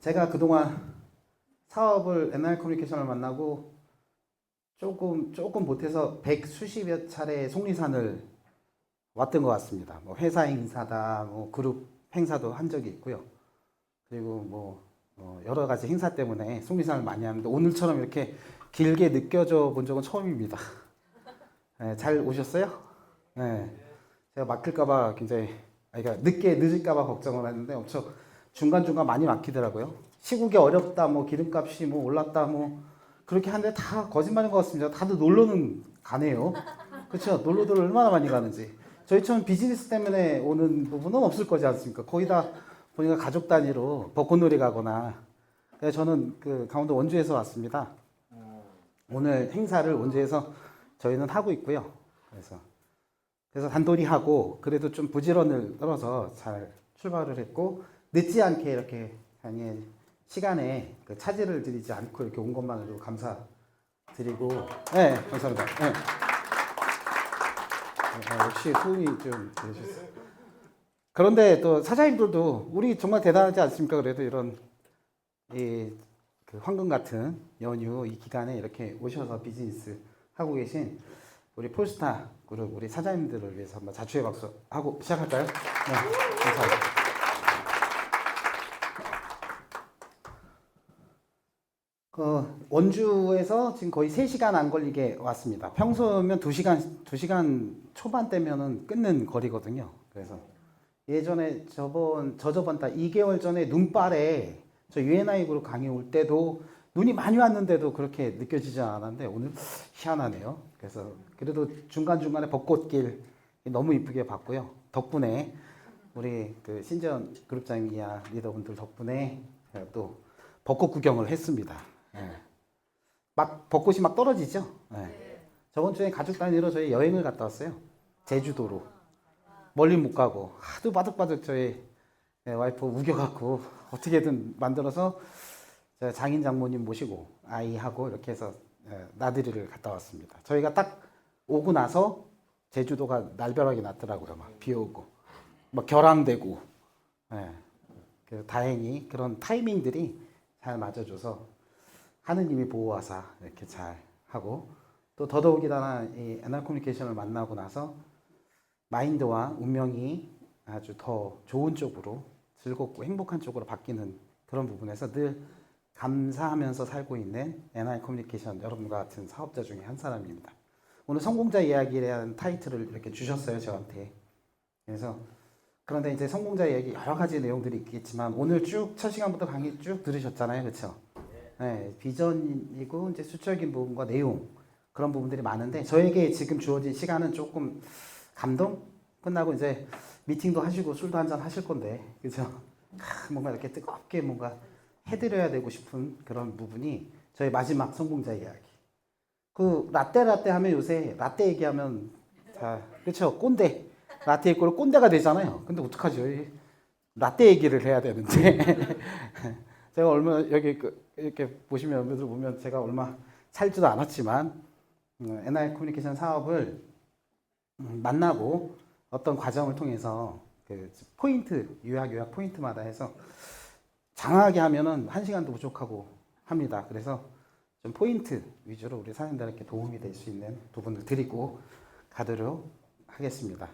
제가 그동안 사업을 NR 커뮤니케이션을 만나고 조금 못해서 백 수십여 차례 속리산을 왔던 것 같습니다. 뭐 회사 행사다, 뭐 그룹 행사도 한 적이 있고요. 그리고 여러 가지 행사 때문에 속리산을 많이 하는데 오늘처럼 이렇게 길게 느껴져 본 적은 처음입니다. 네, 잘 오셨어요? 네, 제가 막힐까봐 굉장히, 그러니까 늦을까봐 걱정을 했는데 엄청 중간중간 많이 막히더라고요. 시국이 어렵다, 뭐 기름값이 뭐 올랐다, 뭐 그렇게 하는데 다 거짓말인 것 같습니다. 다들 놀러는 가네요. 그렇죠? 놀러들 얼마나 많이 가는지. 저희처럼 비즈니스 때문에 오는 부분은 없을 거지 않습니까? 거의 다 보니까 가족 단위로 벚꽃놀이 가거나. 그래서 저는 그 강원도 원주에서 왔습니다. 오늘 행사를 원주에서 저희는 하고 있고요. 그래서 단돌이 하고 그래도 좀 부지런을 떨어서 잘 출발을 했고 늦지 않게 이렇게 아니 시간에 그 차질을 드리지 않고 이렇게 온 것만으로 감사드리고, 네, 감사합니다. 네. 역시 도움이 좀 되셨어요. 그런데 또 사장님들도 우리 정말 대단하지 않습니까? 그래도 이런 그 황금 같은 연휴 이 기간에 이렇게 오셔서 비즈니스 하고 계신 우리 폴스타 그룹 우리 사장님들을 위해서 한번 자축의 박수 하고 시작할까요? 네, 감사합니다. 원주에서 지금 거의 3시간 안 걸리게 왔습니다. 평소면 2시간 초반대면은 끊는 거리거든요. 그래서 예전에 저저번 달 2개월 전에 눈발에 저 UNI 그룹 강의 올 때도 눈이 많이 왔는데도 그렇게 느껴지지 않았는데 오늘 희한하네요. 그래서 그래도 중간중간에 벚꽃길 너무 이쁘게 봤고요. 덕분에 우리 그 신재원 그룹장이야 리더분들 덕분에 또 벚꽃 구경을 했습니다. 네. 막 벚꽃이 막 떨어지죠. 네. 저번 주에 가족 단위로 저희 여행을 갔다 왔어요. 제주도로. 멀리 못 가고 하도 바득바득 저희 와이프 우겨갖고 어떻게든 만들어서 장인 장모님 모시고 아이하고 이렇게 해서 나들이를 갔다 왔습니다. 저희가 딱 오고 나서 제주도가 날벼락이 났더라고요. 막 비 오고 막 결항되고. 네. 다행히 그런 타이밍들이 잘 맞아줘서 하느님이 보호하사 이렇게 잘 하고 또 더더욱이나 이 NR 커뮤니케이션을 만나고 나서 마인드와 운명이 아주 더 좋은 쪽으로 즐겁고 행복한 쪽으로 바뀌는 그런 부분에서 늘 감사하면서 살고 있는 NR 커뮤니케이션 여러분과 같은 사업자 중에 한 사람입니다. 오늘 성공자 이야기라는 타이틀을 이렇게 주셨어요, 저한테. 그래서 그런데 이제 성공자 이야기 여러 가지 내용들이 있겠지만 오늘 쭉 첫 시간부터 강의 쭉 들으셨잖아요, 그렇죠? 네, 비전이고 이제 수적인 부분과 내용 그런 부분들이 많은데 저에게 지금 주어진 시간은 조금 감동 끝나고 이제 미팅도 하시고 술도 한잔 하실 건데 그죠? 뭔가 이렇게 뜨겁게 뭔가 해드려야 되고 싶은 그런 부분이 저희 마지막 성공자 이야기. 그 라떼 하면 요새 라떼 얘기하면 다 그렇죠? 꼰대 라떼 이꼴 꼰대가 되잖아요. 근데 어떡하죠? 라떼 얘기를 해야 되는데 제가 얼마 여기 이렇게 보시면 여러분들 보면 제가 얼마 살지도 않았지만 NR 커뮤니케이션 사업을 만나고 어떤 과정을 통해서 그 포인트 요약 포인트마다 해서 장하게 하면은 1시간도 부족하고 합니다. 그래서 좀 포인트 위주로 우리 사장님들에게 도움이 될 수 있는 부분을 드리고 가도록 하겠습니다.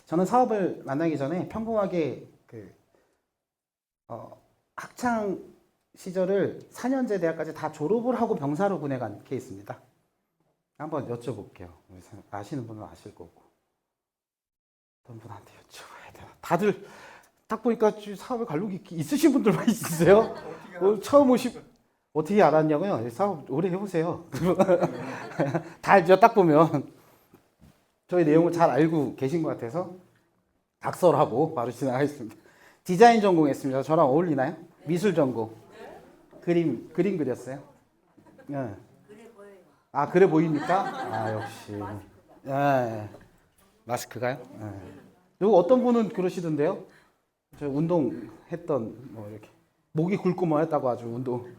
저는 사업을 만나기 전에 평범하게 학창 시절을 4년제 대학까지 다 졸업을 하고 병사로 군에 간 케이스입니다. 한번 여쭤볼게요. 아시는 분은 아실 거고. 어떤 분한테 여쭤봐야 되나. 다들 딱 보니까 사업에 관록이 있으신 분들만 있으세요? 처음 어떻게 알았냐고요? 사업 오래 해보세요. 다 알죠? 딱 보면. 저희 내용을 잘 알고 계신 것 같아서 각설하고 바로 지나가겠습니다. 디자인 전공했습니다. 저랑 어울리나요? 미술 전공. 그림 그렸어요? 네. 아, 그래 보입니까? 아, 역시. 네. 마스크가요? 네. 그리고 어떤 분은 그러시던데요? 저 운동했던, 뭐, 이렇게. 목이 굵고 뭐 했다고 아주 운동.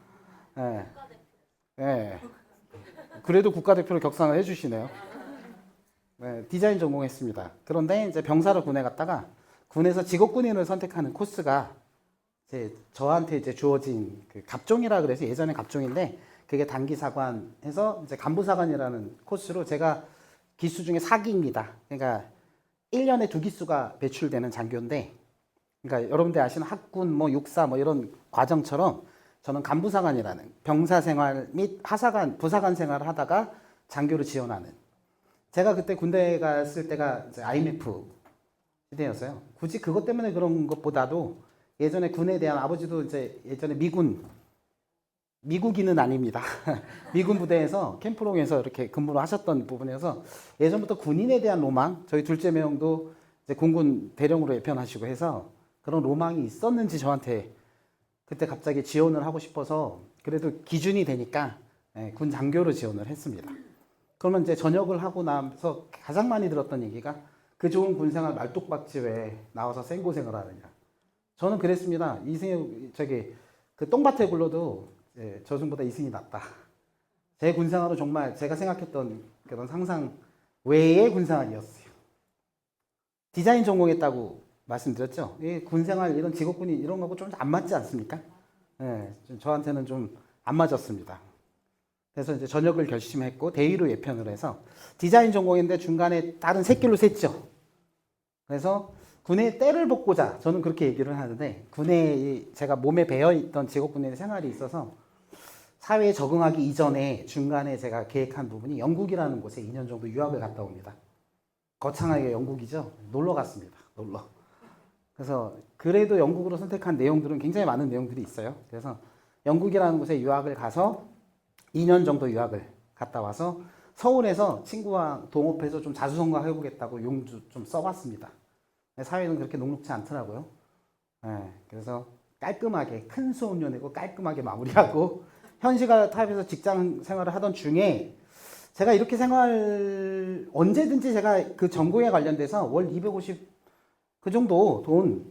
네. 네. 그래도 국가대표로 격상을 해주시네요. 네, 디자인 전공했습니다. 그런데 이제 병사로 군에 갔다가 군에서 직업군인을 선택하는 코스가 저한테 이제 주어진 그 갑종이라 그래서 예전에 갑종인데 그게 단기사관에서 이제 간부사관이라는 코스로 제가 기수 중에 4기입니다. 그러니까 1년에 2기수가 배출되는 장교인데, 그러니까 여러분들 아시는 학군, 뭐 육사 뭐 이런 과정처럼 저는 간부사관이라는 병사 생활 및 하사관, 부사관 생활을 하다가 장교로 지원하는. 제가 그때 군대 갔을 때가 이제 IMF 시대였어요. 굳이 그것 때문에 그런 것보다도 예전에 군에 대한 아버지도 이제 예전에 미국인은 아닙니다. 미군 부대에서 캠프롱에서 이렇게 근무를 하셨던 부분에서 예전부터 군인에 대한 로망, 저희 둘째 매형도 이제 공군 대령으로 예편하시고 해서 그런 로망이 있었는지 저한테 그때 갑자기 지원을 하고 싶어서 그래도 기준이 되니까 군 장교로 지원을 했습니다. 그러면 이제 전역을 하고 나서 가장 많이 들었던 얘기가 그 좋은 군생활 말뚝박지 왜 나와서 생고생을 하느냐. 저는 그랬습니다. 그 똥밭에 굴러도 저승보다 이승이 낫다. 제 군생활은 정말 제가 생각했던 그런 상상 외의 군생활이었어요. 디자인 전공했다고 말씀드렸죠. 이 군생활 이런 직업군이 이런 거하고 좀 안 맞지 않습니까? 저한테는 좀 안 맞았습니다. 그래서 이제 전역을 결심했고 대위로 예편을 해서 디자인 전공인데 중간에 다른 새길로 샜죠. 그래서 군의 때를 벗고자 저는 그렇게 얘기를 하는데 군에 제가 몸에 배어 있던 직업군의 생활이 있어서 사회에 적응하기 이전에 중간에 제가 계획한 부분이 영국이라는 곳에 2년 정도 유학을 갔다 옵니다. 거창하게 영국이죠. 놀러 갔습니다. 놀러. 그래서 그래도 영국으로 선택한 내용들은 굉장히 많은 내용들이 있어요. 그래서 영국이라는 곳에 유학을 가서 2년 정도 유학을 갔다 와서 서울에서 친구와 동업해서 좀 자수성가 해보겠다고 용주 좀 써봤습니다. 사회는 그렇게 녹록지 않더라고요. 그래서 깔끔하게 큰 수업료 내고 깔끔하게 마무리하고 현실과 타협해서 직장 생활을 하던 중에 제가 이렇게 언제든지 제가 그 전공에 관련돼서 월 250 그 정도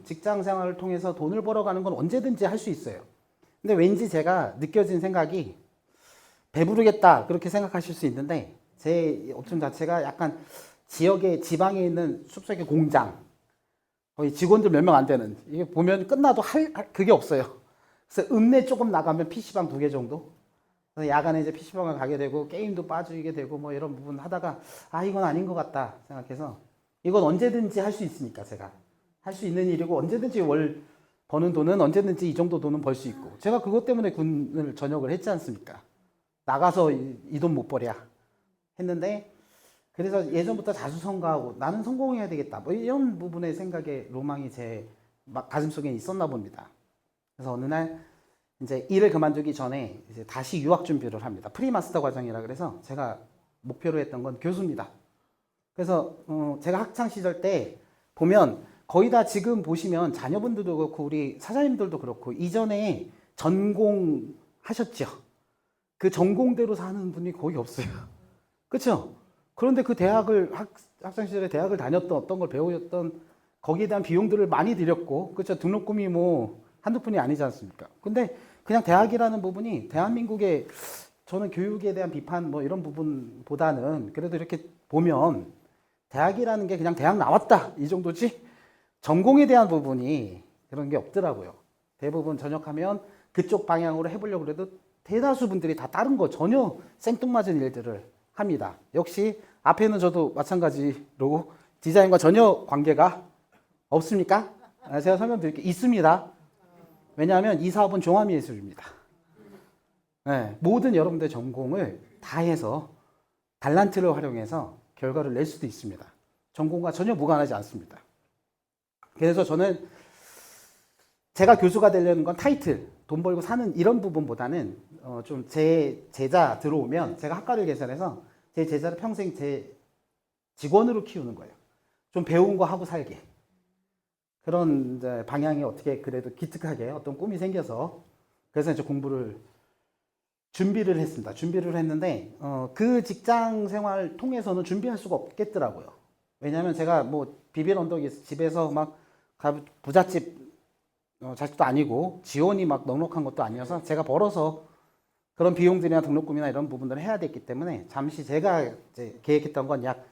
직장 생활을 통해서 돈을 벌어가는 건 언제든지 할 수 있어요. 근데 왠지 제가 느껴진 생각이 배부르겠다 그렇게 생각하실 수 있는데 제 업종 자체가 약간 지방에 있는 숲속의 공장 거의 직원들 몇 명 안 되는 이게 보면 끝나도 그게 없어요. 그래서 읍내 조금 나가면 PC방 2개 정도. 그래서 야간에 이제 PC방을 가게 되고 게임도 빠지게 되고 뭐 이런 부분 하다가 이건 아닌 것 같다 생각해서 이건 언제든지 할 수 있으니까 제가 할 수 있는 일이고 언제든지 월 버는 돈은 언제든지 이 정도 돈은 벌 수 있고 제가 그것 때문에 군을 전역을 했지 않습니까? 나가서 이 돈 못 벌이야 했는데 그래서 예전부터 자수성가하고 나는 성공해야 되겠다 뭐 이런 부분의 생각에 로망이 제 가슴속에 있었나 봅니다. 그래서 어느 날 이제 일을 그만두기 전에 이제 다시 유학 준비를 합니다. 프리마스터 과정이라 그래서 제가 목표로 했던 건 교수입니다. 그래서 제가 학창 시절 때 보면 거의 다 지금 보시면 자녀분들도 그렇고 우리 사장님들도 그렇고 이전에 전공하셨죠. 그 전공대로 사는 분이 거의 없어요. 그렇죠? 그런데 그 학창 시절에 대학을 다녔던 어떤 걸 배우셨던 거기에 대한 비용들을 많이 들였고 그렇죠? 등록금이 뭐 한두 푼이 아니지 않습니까? 근데 그냥 대학이라는 부분이 대한민국의 저는 교육에 대한 비판 뭐 이런 부분보다는 그래도 이렇게 보면 대학이라는 게 그냥 대학 나왔다 이 정도지 전공에 대한 부분이 그런 게 없더라고요. 대부분 전역하면 그쪽 방향으로 해보려고 해도 대다수 분들이 다 다른 거 전혀 생뚱맞은 일들을 합니다. 역시 앞에는 저도 마찬가지로 디자인과 전혀 관계가 없습니까? 제가 설명드릴게요. 있습니다. 왜냐하면 이 사업은 종합예술입니다. 모든 여러분들의 전공을 다 해서 달란트를 활용해서 결과를 낼 수도 있습니다. 전공과 전혀 무관하지 않습니다. 그래서 저는 제가 교수가 되려는 건 타이틀, 돈 벌고 사는 이런 부분보다는 좀 제 제자 들어오면 제가 학과를 개설해서 제 제자를 평생 제 직원으로 키우는 거예요. 좀 배운 거 하고 살게. 그런 이제 방향이 어떻게 그래도 기특하게 어떤 꿈이 생겨서 그래서 이제 준비를 했습니다. 준비를 했는데 그 직장 생활 통해서는 준비할 수가 없겠더라고요. 왜냐하면 제가 뭐 비빌 언덕에 집에서 막 부잣집 자식도 아니고 지원이 막 넉넉한 것도 아니어서 제가 벌어서 그런 비용들이나 등록금이나 이런 부분들을 해야 됐기 때문에 잠시 제가 이제 계획했던 건 약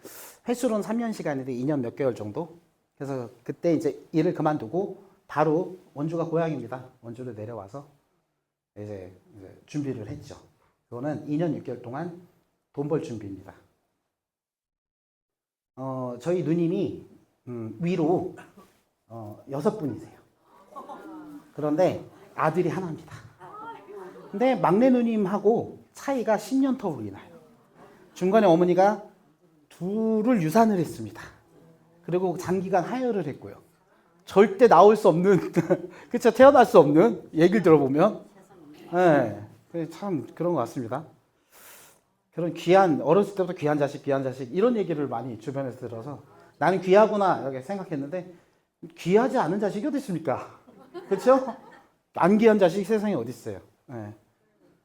횟수로는 3년 시간인데 2년 몇 개월 정도. 그래서 그때 이제 일을 그만두고 바로 원주가 고향입니다. 원주로 내려와서 이제 준비를 했죠. 그거는 2년 6개월 동안 돈 벌 준비입니다. 저희 누님이 위로 6분이세요. 그런데 아들이 하나입니다. 근데 막내 누님하고 차이가 10년 터울이 나요. 중간에 어머니가 둘을 유산을 했습니다. 그리고 장기간 하혈을 했고요. 절대 나올 수 없는, 그쵸, 태어날 수 없는 얘기를 들어보면, 네, 참 그런 것 같습니다. 그런 귀한, 어렸을 때부터 귀한 자식, 이런 얘기를 많이 주변에서 들어서 나는 귀하구나, 이렇게 생각했는데, 귀하지 않은 자식이 어디 있습니까? 그쵸? 안 귀한 자식이 세상에 어디 있어요? 네.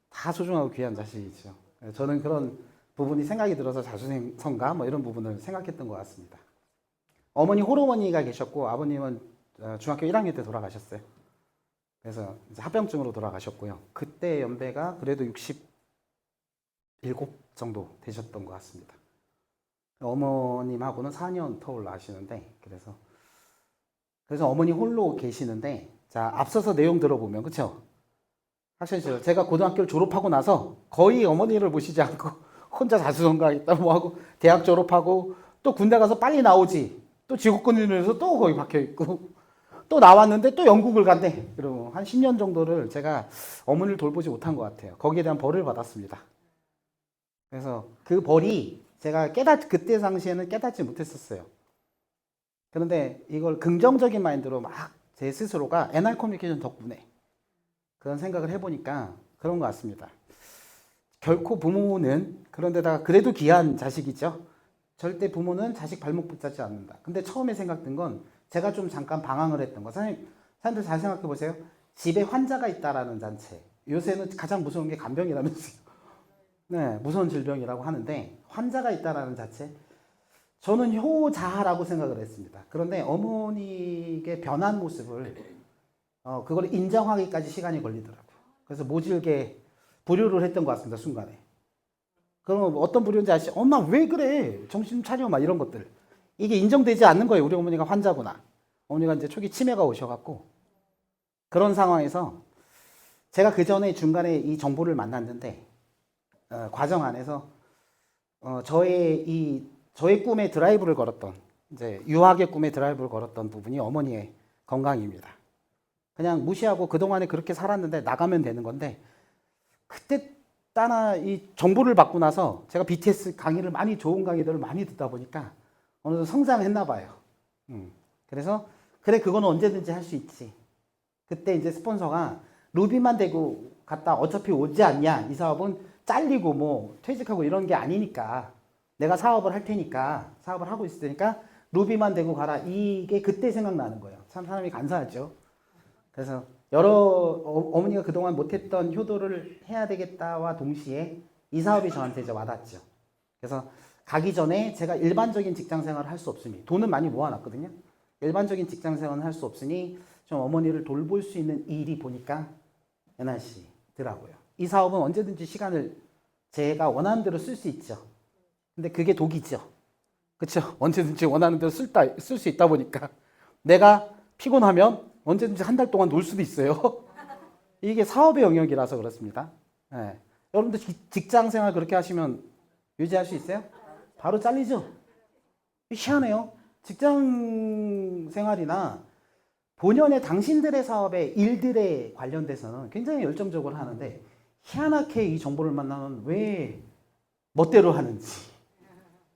다 소중하고 귀한 자식이죠. 저는 그런 부분이 생각이 들어서 자수성가 뭐 이런 부분을 생각했던 것 같습니다. 어머니 홀어머니가 계셨고 아버님은 중학교 1학년 때 돌아가셨어요. 그래서 이제 합병증으로 돌아가셨고요. 그때 연배가 그래도 67 정도 되셨던 것 같습니다. 어머님하고는 4년 터울 나시는데 그래서 어머니 홀로 계시는데 자 앞서서 내용 들어보면 그렇죠? 학생시절 제가 고등학교를 졸업하고 나서 거의 어머니를 모시지 않고 혼자 자수성가했다 뭐 하고 대학 졸업하고 또 군대 가서 빨리 나오지 또 지구군인에서 또 거기 박혀 있고 또 나왔는데 또 영국을 간대. 그리고 한 10년 정도를 제가 어머니를 돌보지 못한 것 같아요. 거기에 대한 벌을 받았습니다. 그래서 그 벌이 제가 그때 당시에는 깨닫지 못했었어요. 그런데 이걸 긍정적인 마인드로 막 제 스스로가 NR 커뮤니케이션 덕분에 그런 생각을 해보니까 그런 것 같습니다. 결코 부모는 그런데다가 그래도 귀한 자식이죠. 절대 부모는 자식 발목 붙잡지 않는다. 근데 처음에 생각든 건 제가 좀 잠깐 방황을 했던 거. 사람들 잘 생각해 보세요. 집에 환자가 있다라는 잔체. 요새는 가장 무서운 게 간병이라면서요. 네, 무서운 질병이라고 하는데 환자가 있다라는 자체. 저는 효자라고 생각을 했습니다. 그런데 어머니의 변한 모습을 그걸 인정하기까지 시간이 걸리더라고요. 그래서 모질게 불효를 했던 것 같습니다. 순간에. 그럼 어떤 불효인지 아시죠? 엄마 왜 그래? 정신 차려 막 이런 것들. 이게 인정되지 않는 거예요. 우리 어머니가 환자구나. 어머니가 이제 초기 치매가 오셔갖고 그런 상황에서 제가 그 전에 중간에 이 정보를 만났는데 과정 안에서 저의 꿈에 드라이브를 걸었던 이제 유학의 꿈에 드라이브를 걸었던 부분이 어머니의 건강입니다. 그냥 무시하고 그동안에 그렇게 살았는데 나가면 되는 건데 그때 따나 이 정보를 받고 나서 제가 BTS 강의를 좋은 강의들을 많이 듣다 보니까 어느 정도 성장했나 봐요. 그래서 그래 그거는 언제든지 할 수 있지. 그때 이제 스폰서가 루비만 대고 갔다 어차피 오지 않냐. 이 사업은 잘리고 뭐 퇴직하고 이런 게 아니니까 내가 사업을 할 테니까 사업을 하고 있을 테니까 루비만 대고 가라. 이게 그때 생각나는 거예요. 참 사람이 간사하죠. 그래서 어머니가 그동안 못했던 효도를 해야 되겠다와 동시에 이 사업이 저한테 이제 와닿죠. 그래서 가기 전에 제가 일반적인 직장 생활을 할 수 없으니 돈은 많이 모아놨거든요. 일반적인 직장 생활은 할 수 없으니 좀 어머니를 돌볼 수 있는 일이 보니까 NRC더라고요. 이 사업은 언제든지 시간을 제가 원하는 대로 쓸 수 있죠. 근데 그게 독이죠. 그렇죠? 언제든지 원하는 대로 쓸 수 있다 보니까 내가 피곤하면 언제든지 한 달 동안 놀 수도 있어요. 이게 사업의 영역이라서 그렇습니다. 네. 여러분들 직장 생활 그렇게 하시면 유지할 수 있어요? 바로 잘리죠? 희한해요. 직장 생활이나 본연의 당신들의 사업의 일들에 관련돼서는 굉장히 열정적으로 하는데 희한하게 이 정보를 만나면 왜 멋대로 하는지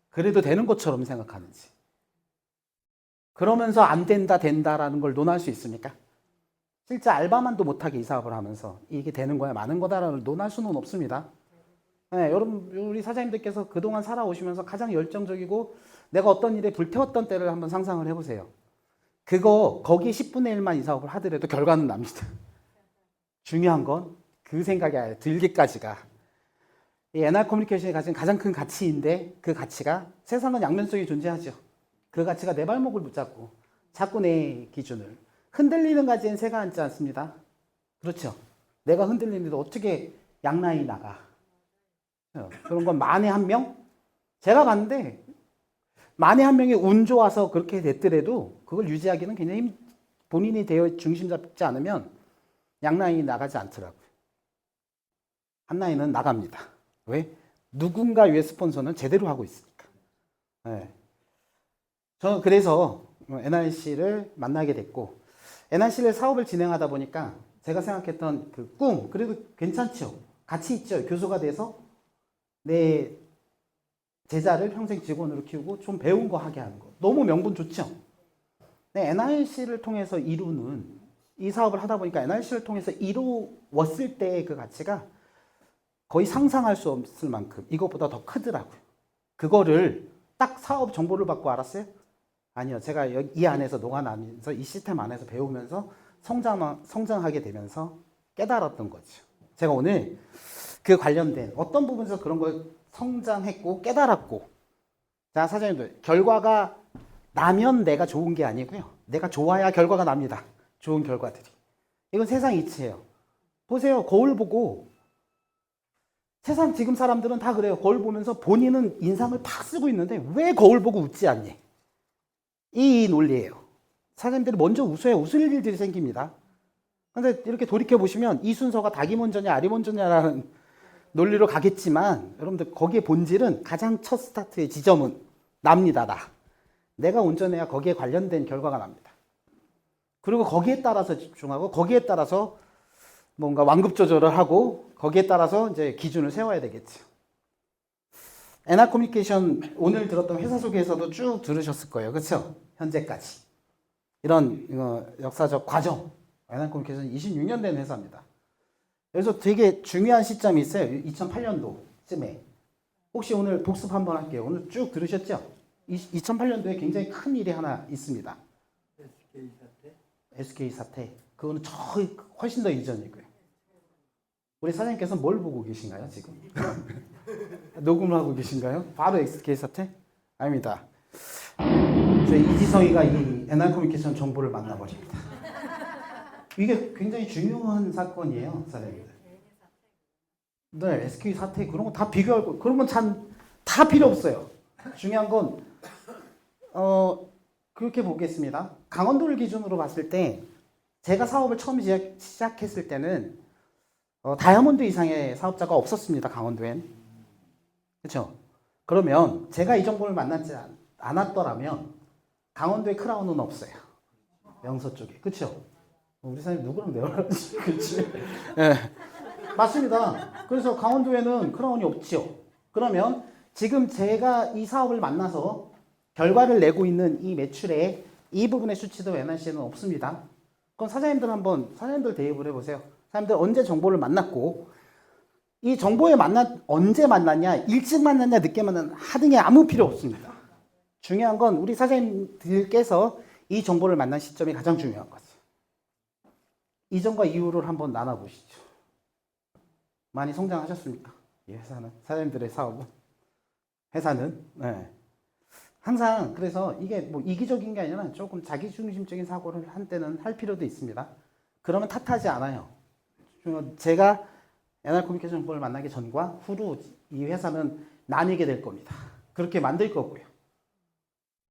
그래도 되는 것처럼 생각하는지 그러면서 안 된다 된다라는 걸 논할 수 있습니까? 실제 알바만도 못하게 이 사업을 하면서 이게 되는 거야 많은 거다라는 논할 수는 없습니다. 네, 여러분 우리 사장님들께서 그동안 살아오시면서 가장 열정적이고 내가 어떤 일에 불태웠던 때를 한번 상상을 해보세요. 거기 10분의 1만 이 사업을 하더라도 결과는 납니다. 중요한 건 그 생각이 아니라 들기까지가 이 NR 커뮤니케이션이 가진 가장 큰 가치인데 그 가치가 세상은 양면성이 존재하죠. 그 가치가 내 발목을 붙잡고 자꾸 내 기준을 흔들리는 가지엔 새가 앉지 않습니다. 그렇죠. 내가 흔들리는데 어떻게 양라인이 나가. 그런 건 만에 한 명? 제가 봤는데 만에 한 명이 운 좋아서 그렇게 됐더라도 그걸 유지하기는 굉장히 본인이 되어 중심 잡지 않으면 양라인이 나가지 않더라고요. 한 라인은 나갑니다. 왜? 누군가 위에 스폰서는 제대로 하고 있으니까. 네. 저는 그래서 NRC를 만나게 됐고, NRC를 사업을 진행하다 보니까 제가 생각했던 그 꿈, 그래도 괜찮죠. 가치 있죠. 교수가 돼서 내 제자를 평생 직원으로 키우고 좀 배운 거 하게 하는 거. 너무 명분 좋죠. 네, NRC를 통해서 이루는 이 사업을 하다 보니까 NRC를 통해서 이루었을 때의 그 가치가 거의 상상할 수 없을 만큼 이것보다 더 크더라고요. 그거를 딱 사업 정보를 받고 알았어요? 아니요. 제가 이 안에서 녹아나면서 이 시스템 안에서 배우면서 성장하게 되면서 깨달았던 거죠. 제가 오늘 그 관련된 어떤 부분에서 그런 걸 성장했고 깨달았고, 자, 사장님들, 결과가 나면 내가 좋은 게 아니고요. 내가 좋아야 결과가 납니다. 좋은 결과들이. 이건 세상 이치예요. 보세요. 거울 보고, 세상 지금 사람들은 다 그래요. 거울 보면서 본인은 인상을 팍 쓰고 있는데 왜 거울 보고 웃지 않니? 이 논리예요. 사장님들이 먼저 웃어야 웃을 일들이 생깁니다. 근데 이렇게 돌이켜 보시면 이 순서가 닭이 먼저냐 알이 먼저냐라는 논리로 가겠지만, 여러분들 거기에 본질은 가장 첫 스타트의 지점은 납니다. 내가 운전해야 거기에 관련된 결과가 납니다. 그리고 거기에 따라서 집중하고 거기에 따라서 뭔가 완급 조절을 하고 거기에 따라서 이제 기준을 세워야 되겠죠. NR 커뮤니케이션 오늘 들었던 회사 소개에서도 쭉 들으셨을 거예요. 그렇죠? 현재까지. 이런 역사적 과정. NR 커뮤니케이션 26년 된 회사입니다. 그래서 되게 중요한 시점이 있어요. 2008년도쯤에. 혹시 오늘 복습 한번 할게요. 오늘 쭉 들으셨죠? 2008년도에 굉장히 큰 일이 하나 있습니다. SK 사태? SK 사태. 그거는 훨씬 더 이전이고요. 우리 사장님께서 뭘 보고 계신가요, 지금? 녹음을 하고 계신가요? 바로 SK 사태? 아닙니다. 이지성이가 이 NR 커뮤니케이션 정보를 만나버립니다. 이게 굉장히 중요한 사건이에요, 사장님들. 네, SK 사태 그런 거 다 비교할 거, 그런 건 참 다 필요 없어요. 중요한 건 그렇게 보겠습니다. 강원도를 기준으로 봤을 때 제가 사업을 처음 시작했을 때는 다이아몬드 이상의 사업자가 없었습니다. 강원도엔. 그렇죠? 그러면 제가 이 정보를 만나지 않았더라면 강원도에 크라운은 없어요. 명서 쪽에. 그렇죠? 우리 사장님 누구랑 내어라지? 그렇지? 네. 맞습니다. 그래서 강원도에는 크라운이 없죠. 그러면 지금 제가 이 사업을 만나서 결과를 내고 있는 이 매출에 이 부분의 수치도 NRC에는 없습니다. 그럼 사장님들 대입을 해보세요. 사람들 언제 정보를 만났고, 이 정보에 언제 만났냐, 일찍 만났냐, 늦게 만났냐 하는 게 아무 필요 없습니다. 중요한 건 우리 사장님들께서 이 정보를 만난 시점이 가장 중요한 거죠. 이전과 이후를 한번 나눠보시죠. 많이 성장하셨습니까? 이 회사는, 사장님들의 사업은, 회사는, 네. 항상 그래서 이게 뭐 이기적인 게 아니라 조금 자기중심적인 사고를 한때는 할 필요도 있습니다. 그러면 탓하지 않아요. 제가 NR 커뮤니케이션 정보를 만나기 전과 후로 이 회사는 나뉘게 될 겁니다. 그렇게 만들 거고요.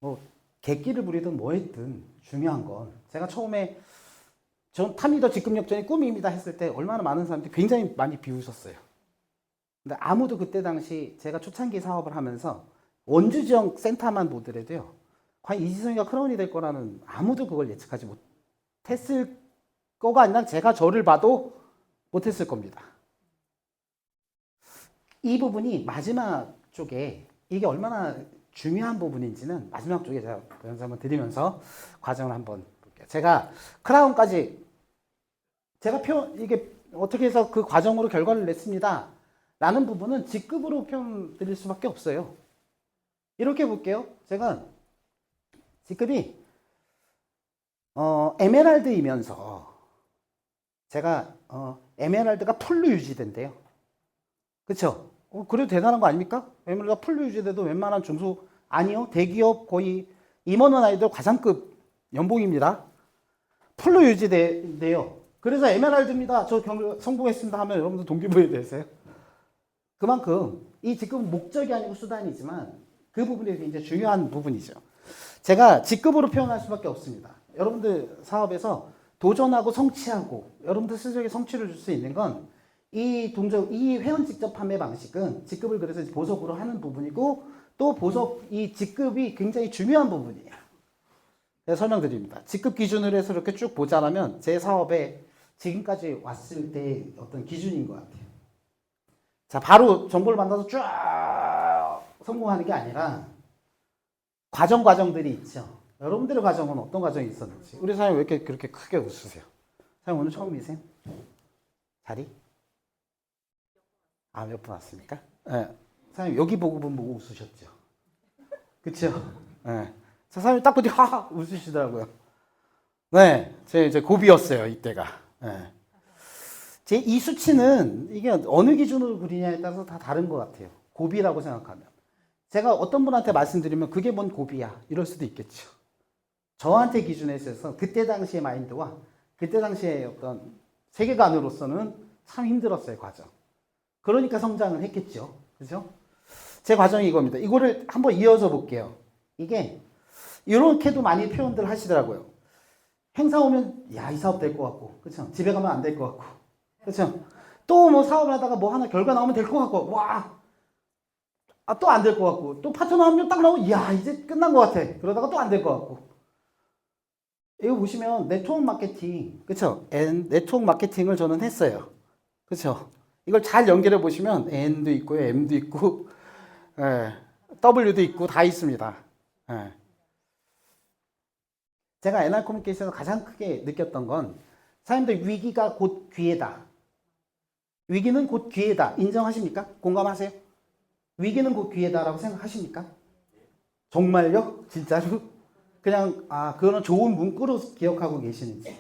뭐 객기를 부리든 뭐 했든 중요한 건, 제가 처음에 전 탐이더 직급역전이 꿈입니다 했을 때 얼마나 많은 사람들이 굉장히 많이 비웃었어요. 근데 아무도 그때 당시 제가 초창기 사업을 하면서 원주 지역 센터만 보더라도요, 과연 이지성이가 크라운이 될 거라는 아무도 그걸 예측하지 못했을 거가 아니라 제가 저를 봐도 못했을 겁니다. 이 부분이 마지막 쪽에 이게 얼마나 중요한 부분인지는 마지막 쪽에 제가 연습 한번 드리면서 과정을 한번 볼게요. 제가 크라운까지 이게 어떻게 해서 그 과정으로 결과를 냈습니다 라는 부분은 직급으로 표현 드릴 수밖에 없어요. 이렇게 볼게요. 제가 직급이 에메랄드이면서 제가 에메랄드가 풀로 유지된대요. 그렇죠? 그래도 대단한 거 아닙니까? 에메랄드가 풀로 유지돼도 웬만한 중소, 아니요, 대기업 거의 임원원 아이돌 과장급 연봉입니다. 풀로 유지돼요. 그래서 에메랄드입니다, 저 성공했습니다 하면 여러분들 동기부여 되세요? 그만큼 이 직급은 목적이 아니고 수단이지만 그 부분이 굉장히 중요한 부분이죠. 제가 직급으로 표현할 수밖에 없습니다. 여러분들 사업에서 도전하고 성취하고 여러분들 스스로에게 성취를 줄 수 있는 건 이 회원 직접 판매 방식은 직급을 그래서 보석으로 하는 부분이고 또 이 직급이 굉장히 중요한 부분이에요. 제가 설명드립니다. 직급 기준으로 해서 이렇게 쭉 보자면 제 사업에 지금까지 왔을 때 어떤 기준인 것 같아요. 자, 바로 정보를 만나서 쫙 성공하는 게 아니라 과정들이 있죠. 여러분들의 과정은 어떤 과정이 있었는지. 우리 사장님 왜 이렇게 그렇게 크게 웃으세요? 사장님 오늘 처음이세요? 자리? 아, 몇 분 왔습니까? 네. 사장님 여기 보고 웃으셨죠? 그쵸? 네. 사장님 딱 보니 하하 웃으시더라고요. 네, 제 이제 고비였어요 이때가. 네. 제 이 수치는 이게 어느 기준으로 그리냐에 따라서 다 다른 것 같아요. 고비라고 생각하면 제가 어떤 분한테 말씀드리면 그게 뭔 고비야 이럴 수도 있겠죠. 저한테 기준에 있어서 그때 당시의 마인드와 그때 당시의 어떤 세계관으로서는 참 힘들었어요 과정. 그러니까 성장을 했겠죠. 그죠? 제 과정이 이겁니다. 이거를 한번 이어서 볼게요. 이게 이렇게도 많이 표현들 하시더라고요. 행사 오면 야, 이 사업 될 것 같고, 그렇죠? 집에 가면 안 될 것 같고, 그렇죠? 또 뭐 사업을 하다가 뭐 하나 결과 나오면 될 것 같고, 와, 아, 또 안 될 것 같고, 또 파트너 한 명 딱 나오면 야, 이제 끝난 것 같아. 그러다가 또 안 될 것 같고. 이거 보시면 네트워크 마케팅, 그렇죠? 네트워크 마케팅을 저는 했어요. 그렇죠? 이걸 잘 연결해 보시면 N도 있고요, M도 있고, 예, W도 있고 다 있습니다. 예. 제가 NR 커뮤니케이션에서 가장 크게 느꼈던 건 사람들 위기가 곧 기회다. 위기는 곧 기회다. 인정하십니까? 공감하세요? 위기는 곧 기회다라고 생각하십니까? 정말요? 진짜로? 그냥 그거는 좋은 문구로 기억하고 계시는지.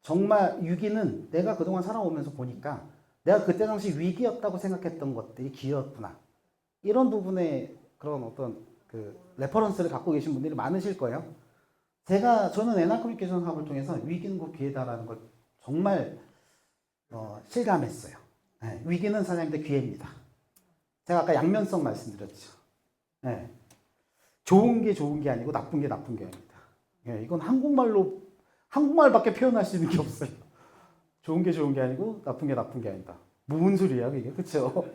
정말 위기는 내가 그동안 살아오면서 보니까 내가 그때 당시 위기였다고 생각했던 것들이 기회였구나. 이런 부분에 그런 어떤 그 레퍼런스를 갖고 계신 분들이 많으실 거예요. 저는 NR 커뮤니케이션 사업을 통해서 위기는 곧 기회다라는 걸 정말 실감했어요. 네, 위기는 사장님들 기회입니다. 제가 아까 양면성 말씀드렸죠. 네, 좋은 게 좋은 게 아니고 나쁜 게 나쁜 게 아닙니다. 네, 이건 한국말밖에 표현할 수 있는 게 없어요. 좋은 게 좋은 게 아니고 나쁜 게 나쁜 게 아니다. 무슨 소리야 그게, 그렇죠?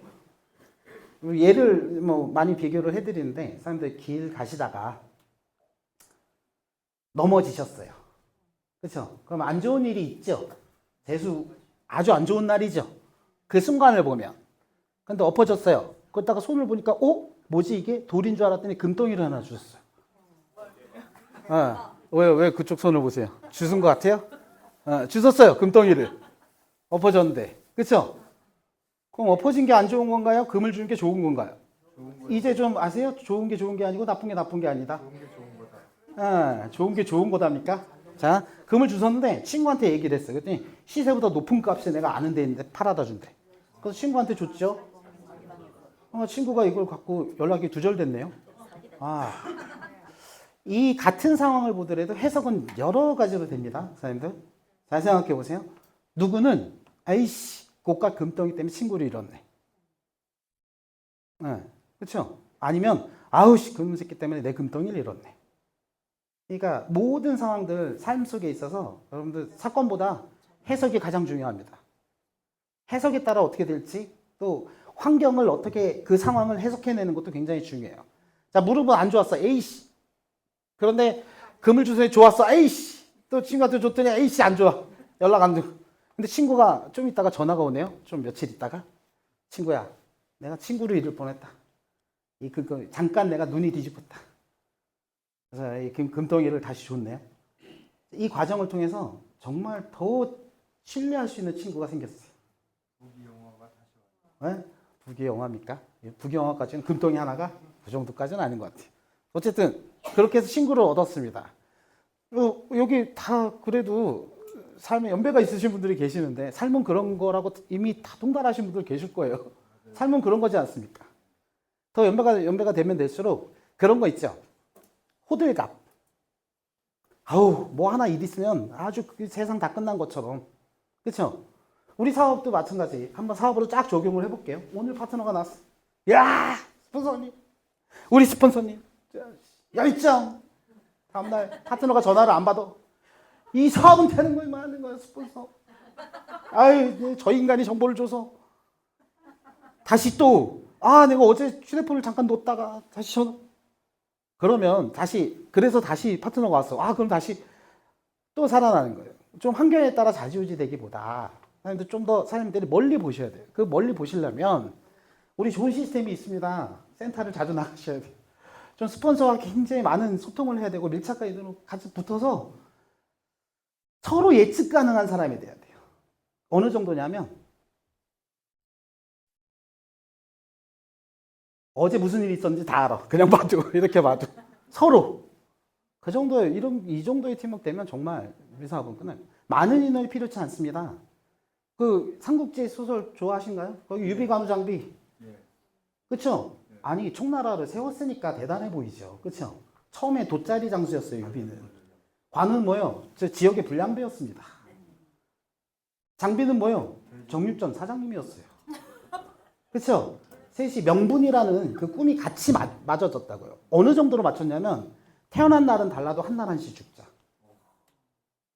예를 뭐 많이 비교를 해드리는데 사람들 길 가시다가 넘어지셨어요. 그렇죠? 그럼 안 좋은 일이 있죠. 아주 안 좋은 날이죠. 그 순간을 보면. 근데 엎어졌어요. 그러다가 손을 보니까 뭐지 이게? 돌인 줄 알았더니 금덩이를 하나 주셨어요. 왜 그쪽 손을 보세요? 주신 것 같아요? 주셨어요. 금덩이를. 엎어졌는데. 그렇죠? 그럼 엎어진 게 안 좋은 건가요? 금을 주는 게 좋은 건가요? 이제 좀 아세요? 좋은 게 좋은 게 아니고 나쁜 게 나쁜 게 아니다. 좋은 게 좋은 거답니까? 자, 금을 주셨는데 친구한테 얘기를 했어요. 그랬더니 시세보다 높은 값에 내가 아는 데 있는데 팔아다 준대. 그래서 친구한테 줬죠. 친구가 이걸 갖고 연락이 두절됐네요. 이 같은 상황을 보더라도 해석은 여러 가지로 됩니다. 사장님들. 잘 생각해 보세요. 누구는 아이씨 고가 금덩이 때문에 친구를 잃었네. 그렇죠? 아니면 아우씨 그놈 새끼 때문에 내 금덩이를 잃었네. 그러니까 모든 상황들 삶 속에 있어서 여러분들 사건보다 해석이 가장 중요합니다. 해석에 따라 어떻게 될지 또 환경을 어떻게 그 상황을 해석해내는 것도 굉장히 중요해요. 자, 무릎은 안 좋았어. 에이씨. 그런데 금을 주더니 좋았어. 에이씨. 또 친구한테 줬더니 에이씨 안 좋아. 연락 안 되고. 근데 친구가 좀 있다가 전화가 오네요. 좀 며칠 있다가. 친구야, 내가 친구를 잃을 뻔했다. 잠깐 내가 눈이 뒤집었다. 그래서 이 금덩이를 다시 줬네요. 이 과정을 통해서 정말 더 신뢰할 수 있는 친구가 생겼어요. 부귀영화가 다시 왔어요. 네? 부귀영화입니까? 부귀영화까지는 금덩이 하나가 그 정도까지는 아닌 것 같아요. 어쨌든 그렇게 해서 친구를 얻었습니다. 여기 다 그래도 삶에 연배가 있으신 분들이 계시는데 삶은 그런 거라고 이미 다 통달하신 분들 계실 거예요. 삶은 그런 거지 않습니까? 더 연배가 되면 될수록 그런 거 있죠. 호들갑. 뭐 하나 일 있으면 아주 세상 다 끝난 것처럼. 그렇죠? 우리 사업도 마찬가지. 한번 사업으로 쫙 적용을 해볼게요. 오늘 파트너가 나왔어. 야, 스폰서님. 우리 스폰서님. 열정. 다음날 파트너가 전화를 안 받아. 이 사업은 되는 거야, 마는 거야, 스폰서. 아유, 저 인간이 정보를 줘서 다시 또 내가 어제 휴대폰을 잠깐 놓다가 다시 전화. 그러면 그래서 다시 파트너가 왔어. 그럼 다시 또 살아나는 거예요. 좀 환경에 따라 좌지우지 되기보다 사장님들이 멀리 보셔야 돼요. 그 멀리 보시려면 우리 좋은 시스템이 있습니다. 센터를 자주 나가셔야 돼요. 좀 스폰서와 굉장히 많은 소통을 해야 되고 밀착 가이드로 같이 붙어서 서로 예측 가능한 사람이 돼야 돼요. 어느 정도냐면 어제 무슨 일이 있었는지 다 알아. 그냥 봐도 이렇게 봐도 서로 그 정도의 이 정도의 팀워크 되면 정말 우리 사업은 끝나요. 많은 인원이 필요치 않습니다. 그 삼국지 소설 좋아하신가요? 거기 유비관우 장비. 그렇죠? 아니 총나라를 세웠으니까 대단해 보이죠. 그렇죠? 처음에 돗자리 장수였어요, 유비는. 관우는 뭐요? 저 지역의 불량배였습니다. 장비는 뭐요? 정육전 사장님이었어요. 그렇죠? 셋이 명분이라는 그 꿈이 같이 맞아졌다고요. 어느 정도로 맞췄냐면 태어난 날은 달라도 한 날 한씩 죽자.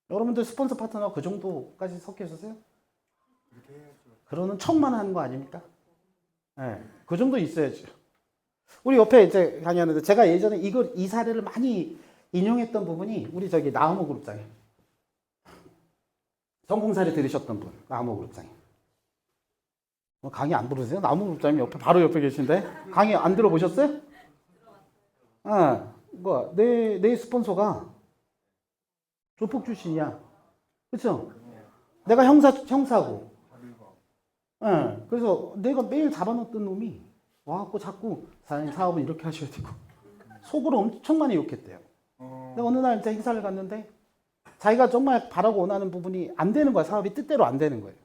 여러분들 스폰서 파트너 그 정도까지 섞여 있으세요? 그러는 척만 하는 거 아닙니까? 네, 그 정도 있어야죠. 우리 옆에 이제 강의하는데 제가 예전에 이 사례를 많이 인용했던 부분이 우리 저기 나우모 그룹장에 성공 사례 들으셨던 분, 나우모 그룹장에. 강의 안 들으세요? 나우모 그룹장님 바로 옆에 계신데 강의 안 들어보셨어요? 내 스폰서가 조폭 출신이야. 그렇죠? 내가 형사고. 그래서 내가 매일 잡아놓던 놈이 와갖고 자꾸 사장님 사업은 이렇게 하셔야 되고 속으로 엄청 많이 욕했대요. 근데 어느 날 이제 행사를 갔는데 자기가 정말 바라고 원하는 부분이 안 되는 거야. 사업이 뜻대로 안 되는 거예요.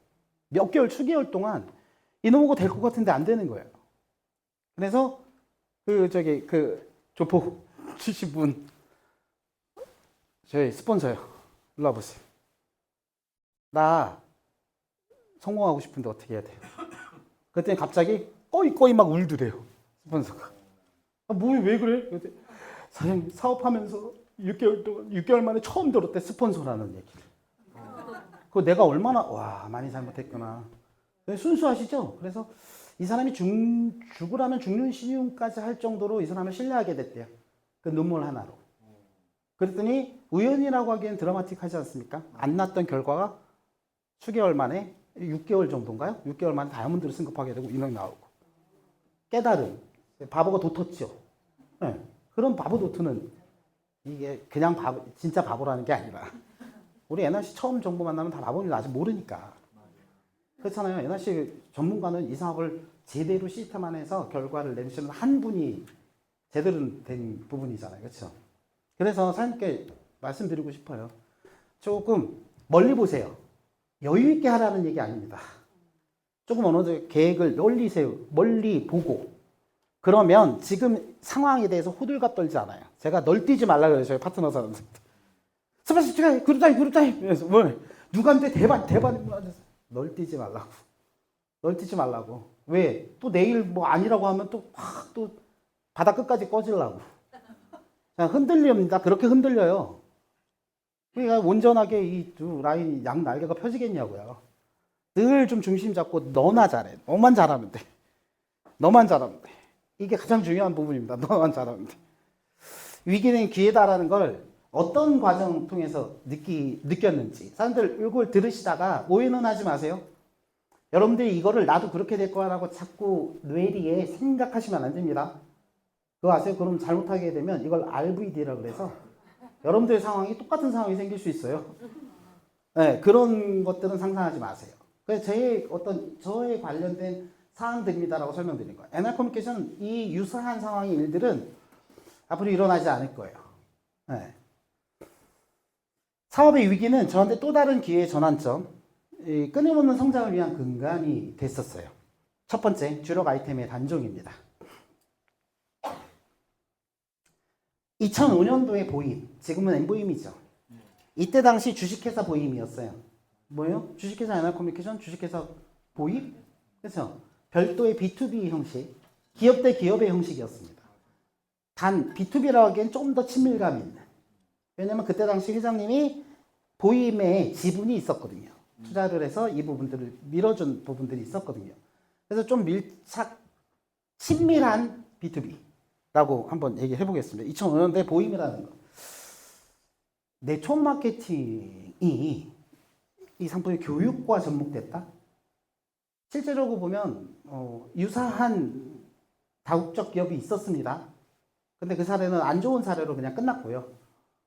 몇 개월, 수개월 동안 이놈하고 될 것 같은데 안 되는 거예요. 그래서 그 조폭 출신 분 저희 스폰서요. 일로 와보세요. 나 성공하고 싶은데 어떻게 해야 돼요? 그랬더니 갑자기 꺼이 막 울더래요. 스폰서가. 왜 그래? 그랬더니 사장님 사업하면서 6개월 만에 처음 들었대 스폰서라는 얘기를. 그거 내가 얼마나 많이 잘못했구나. 순수하시죠? 그래서 이 사람이 죽으라면 죽는 신용까지 할 정도로 이 사람을 신뢰하게 됐대요. 그 눈물 하나로. 그랬더니 우연이라고 하기엔 드라마틱하지 않습니까? 안 났던 결과가 수개월 만에 6개월 정도인가요? 6개월 만에 다이아몬드를 승급하게 되고 인원이 나오고. 깨달음. 바보가 도토죠. 네. 그런 바보 도토는 이게 그냥 진짜 바보라는 게 아니라 우리 NRC 처음 정보 만나면 다 바보인지 아직 모르니까. 그렇잖아요. NRC 전문가는 이 사업을 제대로 시스템 안에서 결과를 내주시는 한 분이 제대로 된 부분이잖아요. 그렇죠? 그래서 사장님께 말씀드리고 싶어요. 조금 멀리 보세요. 여유 있게 하라는 얘기 아닙니다. 조금 어느 정도 계획을 멀리 보고 그러면 지금 상황에 대해서 호들갑 떨지 않아요. 제가 널뛰지 말라 그래요. 저희 파트너 사람들. 스파스 그룹타임. 그래서 누구한테 대반 널뛰지 말라고. 왜? 또 내일 아니라고 하면 또 바다 끝까지 꺼지려고. 흔들립니다. 그렇게 흔들려요. 그러니까 온전하게 이 두 라인이 양 날개가 펴지겠냐고요. 늘 좀 중심 잡고 너나 잘해. 너만 잘하면 돼. 이게 가장 중요한 부분입니다. 너만 잘하면 돼. 위기는 기회다라는 걸 어떤 과정 통해서 느꼈는지 사람들 이걸 들으시다가 오해는 하지 마세요. 여러분들이 이거를 나도 그렇게 될 거라고 자꾸 뇌리에 생각하시면 안 됩니다. 그거 아세요? 그럼 잘못하게 되면 이걸 RVD라고 그래서 여러분들의 상황이 똑같은 상황이 생길 수 있어요. 네, 그런 것들은 상상하지 마세요. 그래서 저에 관련된 사항들입니다라고 설명드린 거예요. NR 커뮤니케이션은 이 유사한 상황의 일들은 앞으로 일어나지 않을 거예요. 네. 사업의 위기는 저한테 또 다른 기회의 전환점, 끊임없는 성장을 위한 근간이 됐었어요. 첫 번째, 주력 아이템의 단종입니다. 2005년도에 보임, 지금은 엠보임이죠. 이때 당시 주식회사 보임이었어요. 뭐예요? 주식회사 NR커뮤니케이션, 주식회사 보임? 그렇죠? 별도의 B2B 형식, 기업 대 기업의 형식이었습니다. 단 B2B라고 하기엔 좀 더 친밀감 있는. 왜냐면 그때 당시 회장님이 보임에 지분이 있었거든요. 투자를 해서 이 부분들을 밀어준 부분들이 있었거든요. 그래서 좀 친밀한 B2B라고 한번 얘기해 보겠습니다. 2005년대 보임이라는 거. 네트워크 마케팅이 이 상품이 교육과 접목됐다? 실제로 보면 유사한 다국적 기업이 있었습니다. 근데 그 사례는 안 좋은 사례로 그냥 끝났고요.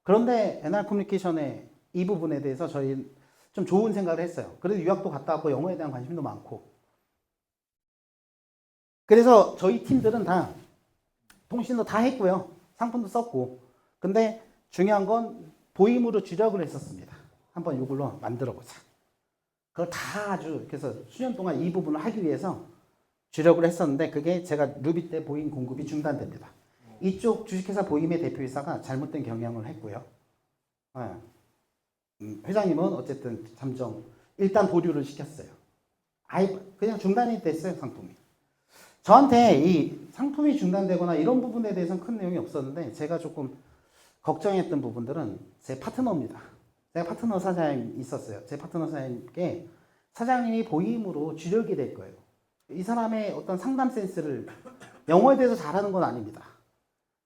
그런데 NR 커뮤니케이션의 이 부분에 대해서 저희 좀 좋은 생각을 했어요. 그래도 유학도 갔다 왔고 영어에 대한 관심도 많고. 그래서 저희 팀들은 다 통신도 다 했고요. 상품도 썼고. 근데 중요한 건 보임으로 주력을 했었습니다. 한번 이걸로 만들어 보자. 그걸 다 아주 그래서 수년 동안 이 부분을 하기 위해서 주력을 했었는데 그게 제가 루비 때 보임 공급이 중단됩니다. 이쪽 주식회사 보임의 대표이사가 잘못된 경영을 했고요. 회장님은 어쨌든 잠정 일단 보류를 시켰어요. 아예 그냥 중단이 됐어요, 상품이. 저한테 이 상품이 중단되거나 이런 부분에 대해서는 큰 내용이 없었는데 제가 조금 걱정했던 부분들은 제 파트너입니다. 제가 파트너 사장이 있었어요. 제 파트너 사장님께 사장님이 보임으로 주력이 될 거예요. 이 사람의 어떤 상담 센스를 영어에 대해서 잘하는 건 아닙니다.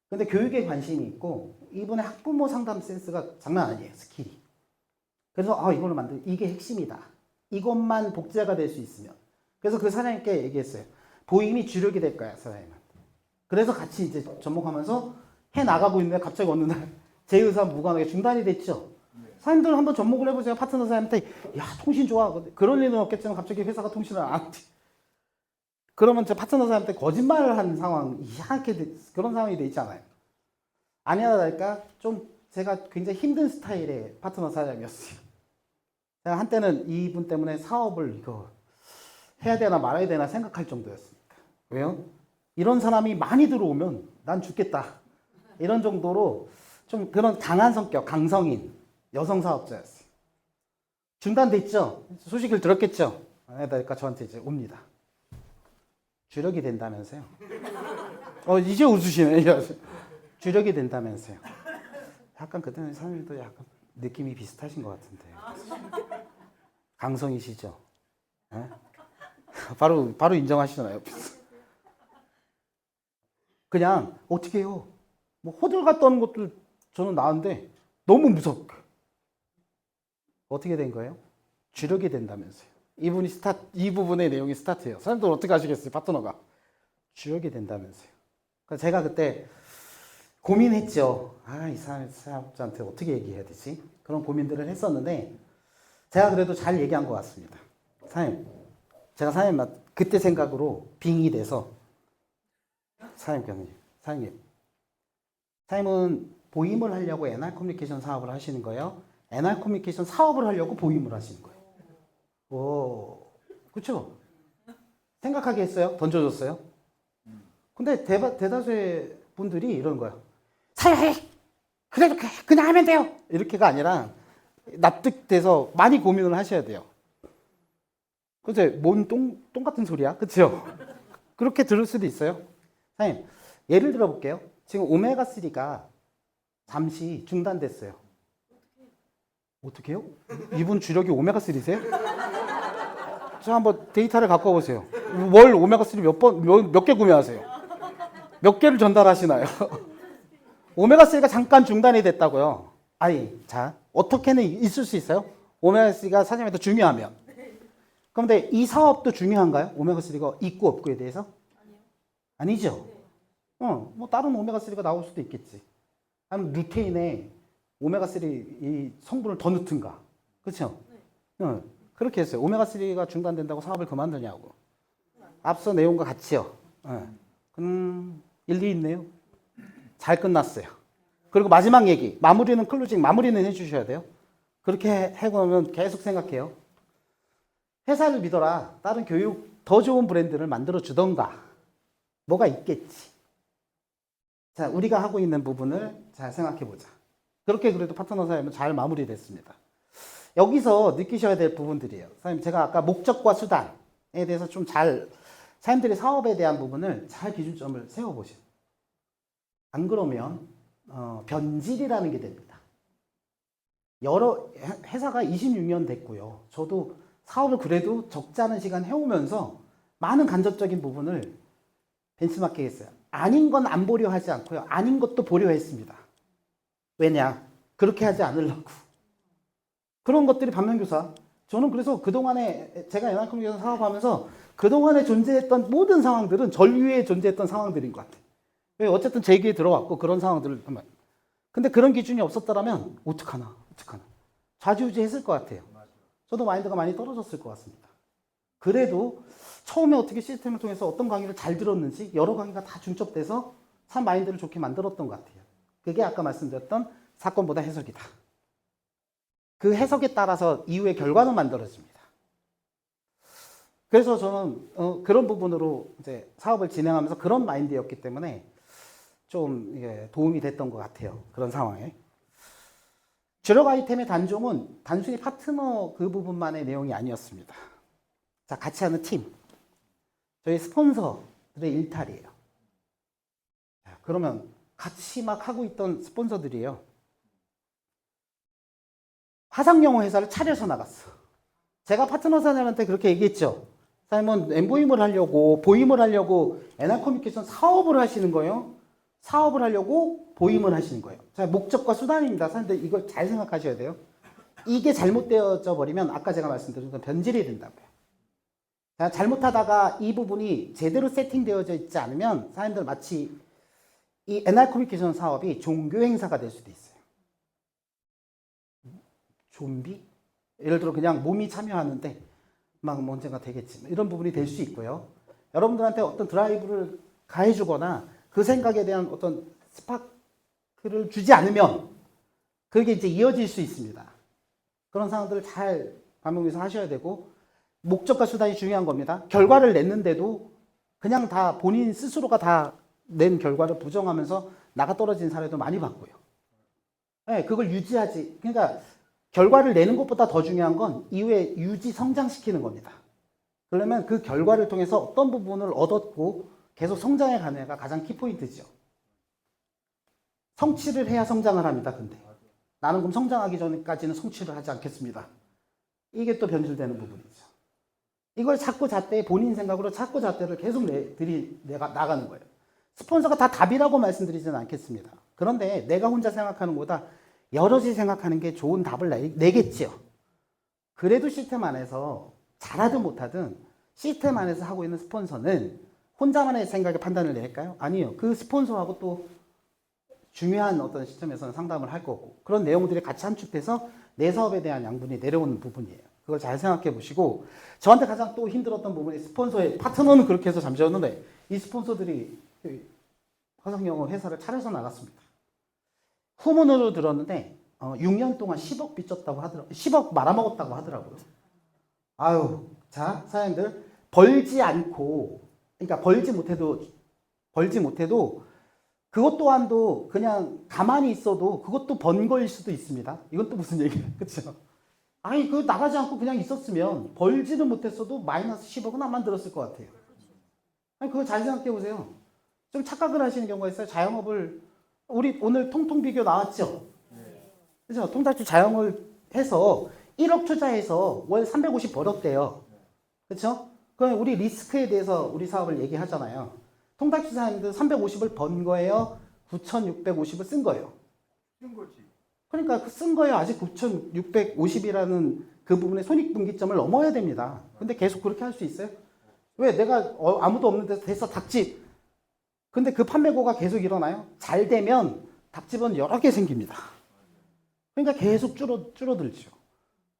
근데 교육에 관심이 있고 이분의 학부모 상담 센스가 장난 아니에요, 스킬이. 그래서 이걸로 이게 핵심이다. 이것만 복제가 될 수 있으면. 그래서 그 사장님께 얘기했어요. 보임이 주력이 될 거야, 사장님은. 그래서 같이 이제 접목하면서 해 나가고 있는데 갑자기 어느 날 제 의사 무관하게 중단이 됐죠. 사장님들 한번 접목을 해보세요. 파트너 사장님한테 야 통신 좋아. 그럴 리는 없겠지만 갑자기 회사가 통신을 안 하지. 그러면 제 파트너 사장님한테 거짓말을 한 상황, 이상하게 그런 상황이 돼 있잖아요. 아니나 다를까 좀 제가 굉장히 힘든 스타일의 파트너 사장님이었어요. 제가 한때는 이분 때문에 사업을 이거 해야 되나 말아야 되나 생각할 정도였습니다. 왜요? 이런 사람이 많이 들어오면 난 죽겠다. 이런 정도로 좀 그런 강한 성격, 강성인 여성 사업자였어요. 중단됐죠? 소식을 들었겠죠? 그러니까 저한테 이제 옵니다. 주력이 된다면서요? 이제 웃으시네. 주력이 된다면서요? 약간 그때는 사장님도 약간 느낌이 비슷하신 것 같은데. 강성이시죠? 네? 바로 인정하시잖아요. 그냥 어떻게 해요? 뭐 호들갑 떠는 것도 저는 나은데 너무 무섭고. 어떻게 된 거예요? 주력이 된다면서요. 이 부분의 내용이 스타트예요. 사람들 어떻게 하시겠어요? 파트너가. 주력이 된다면서요. 그래서 제가 그때 고민했죠. 이 사업자한테 어떻게 얘기해야 되지? 그런 고민들을 했었는데 제가 그래도 잘 얘기한 것 같습니다. 사장님, 제가 사장님 그때 생각으로 빙이 돼서 사장님은 보임을 하려고 NR 커뮤니케이션 사업을 하시는 거예요? NR 커뮤니케이션 사업을 하려고 보임을 하시는 거예요? 그렇죠? 생각하게 했어요? 던져줬어요? 근데 대다수의 분들이 이런 거예요. 사장님, 그래도 그냥 하면 돼요. 이렇게가 아니라 납득돼서 많이 고민을 하셔야 돼요. 그치? 뭔 똥 같은 소리야? 그쵸? 그렇게 들을 수도 있어요. 사장님, 예를 들어 볼게요. 지금 오메가3가 잠시 중단됐어요. 어떻게 해요? 이분 주력이 오메가3세요? 자, 한번 데이터를 갖고 오세요. 월 오메가3 몇 개 구매하세요? 몇 개를 전달하시나요? 오메가3가 잠깐 중단이 됐다고요. 자, 어떻게는 있을 수 있어요? 오메가3가 사장님한테 중요하면. 그런데 이 사업도 중요한가요? 오메가3가 있고 없고에 대해서? 아니죠. 뭐 다른 오메가3가 나올 수도 있겠지. 아니면 루테인에 오메가3 이 성분을 더 넣든가. 그렇죠? 그렇게 했어요. 오메가3가 중단된다고 사업을 그만두냐고. 앞서 내용과 같이요. 일리 있네요. 잘 끝났어요. 그리고 마지막 얘기, 마무리는 해주셔야 돼요. 그렇게 해보면 계속 생각해요. 회사를 믿어라. 다른 교육 더 좋은 브랜드를 만들어 주던가. 뭐가 있겠지. 자, 우리가 하고 있는 부분을 잘 생각해 보자. 그렇게 그래도 파트너 사업은 잘 마무리됐습니다. 여기서 느끼셔야 될 부분들이에요. 사장님, 제가 아까 목적과 수단에 대해서 좀 사장님들이 사업에 대한 부분을 잘 기준점을 세워보세요. 안 그러면 변질이라는 게 됩니다. 회사가 26년 됐고요. 저도 사업을 그래도 적지 않은 시간 해오면서 많은 간접적인 부분을 벤치마킹 했어요. 아닌 건 안 보려 하지 않고요. 아닌 것도 보려 했습니다. 왜냐? 그렇게 하지 않으려고. 그런 것들이 반면교사. 저는 그래서 그동안에 제가 연합커뮤니케이션 사업하면서 그동안에 존재했던 모든 상황들은 전류에 존재했던 상황들인 것 같아요. 어쨌든 제 얘기에 들어왔고 그런 상황들을 하면. 근데 그런 기준이 없었더라면 어떡하나. 좌지우지 했을 것 같아요. 저도 마인드가 많이 떨어졌을 것 같습니다. 그래도 처음에 어떻게 시스템을 통해서 어떤 강의를 잘 들었는지 여러 강의가 다 중첩돼서 참 마인드를 좋게 만들었던 것 같아요. 그게 아까 말씀드렸던 사건보다 해석이다. 그 해석에 따라서 이후의 결과는 만들어집니다. 그래서 저는 그런 부분으로 이제 사업을 진행하면서 그런 마인드였기 때문에 좀 도움이 됐던 것 같아요. 그런 상황에. 주력 아이템의 단종은 단순히 파트너 그 부분만의 내용이 아니었습니다. 자, 같이 하는 팀. 저희 스폰서들의 일탈이에요. 자, 그러면 같이 막 하고 있던 스폰서들이에요. 화상영어 회사를 차려서 나갔어. 제가 파트너 사장님한테 그렇게 얘기했죠. 사장님은 엠보임을 하려고, 보임을 하려고 NR커뮤니케이션 사업을 하시는 거예요. 사업을 하려고 보임을 하시는 거예요. 자, 목적과 수단입니다. 사람들 이걸 잘 생각하셔야 돼요. 이게 잘못되어져 버리면 아까 제가 말씀드린 건 변질이 된다고요. 자, 잘못하다가 이 부분이 제대로 세팅되어져 있지 않으면 사람들 마치 이 NR커뮤니케이션 사업이 종교 행사가 될 수도 있어요. 좀비? 예를 들어 그냥 몸이 참여하는데 막 언젠가 되겠지. 이런 부분이 될 수 있고요. 여러분들한테 어떤 드라이브를 가해주거나 그 생각에 대한 어떤 스파크를 주지 않으면 그게 이제 이어질 수 있습니다. 그런 상황들을 잘 반복해서 하셔야 되고 목적과 수단이 중요한 겁니다. 결과를 냈는데도 그냥 다 본인 스스로가 다 낸 결과를 부정하면서 나가 떨어진 사례도 많이 봤고요. 네, 그걸 유지하지. 그러니까 결과를 내는 것보다 더 중요한 건 이후에 유지 성장시키는 겁니다. 그러면 그 결과를 통해서 어떤 부분을 얻었고 계속 성장해 가는 애가 가장 키포인트죠. 성취를 해야 성장을 합니다. 근데 나는 그럼 성장하기 전까지는 성취를 하지 않겠습니다. 이게 또 변질되는 부분이죠. 이걸 자꾸 잣대 본인 생각으로 자꾸 잣대를 계속 나가는 거예요. 스폰서가 다 답이라고 말씀드리지는 않겠습니다. 그런데 내가 혼자 생각하는 것보다 여럿이 생각하는 게 좋은 답을 내겠지요. 그래도 시스템 안에서 잘하든 못하든 시스템 안에서 하고 있는 스폰서는 혼자만의 생각에 판단을 낼까요? 아니요. 그 스폰서하고 또 중요한 어떤 시점에서는 상담을 할 거고 그런 내용들이 같이 함축돼서 내 사업에 대한 양분이 내려오는 부분이에요. 그걸 잘 생각해 보시고 저한테 가장 또 힘들었던 부분이 스폰서의 파트너는 그렇게 해서 잠시였는데 이 스폰서들이 화상영어 회사를 차려서 나갔습니다. 후문으로 들었는데 6년 동안 10억 빚졌다고 하더라고요. 10억 말아먹었다고 하더라고요. 아유, 자, 사장님들 벌지 못해도 그것 또한도 그냥 가만히 있어도 그것도 번 거일 수도 있습니다. 이건 또 무슨 얘기예요, 그렇죠? 아니, 그 나가지 않고 그냥 있었으면 벌지는 못했어도 마이너스 10억은 안 만들었을 것 같아요. 아니, 그거 잘 생각해 보세요. 좀 착각을 하시는 경우가 있어요. 자영업을 우리 오늘 통통 비교 나왔죠? 그죠? 통닭집 자영업을 해서 1억 투자해서 월 350 벌었대요. 그렇죠? 그럼 우리 리스크에 대해서 우리 사업을 얘기하잖아요. 통닭집 사장님들 350을 번 거예요? 9,650을 쓴 거예요? 쓴 거지. 그러니까 쓴 거예요. 아직 9,650이라는 그 부분의 손익분기점을 넘어야 됩니다. 근데 계속 그렇게 할 수 있어요? 왜? 내가 아무도 없는 데서 됐어, 닭집. 근데 그 판매고가 계속 일어나요? 잘 되면 닭집은 여러 개 생깁니다. 그러니까 계속 줄어들죠.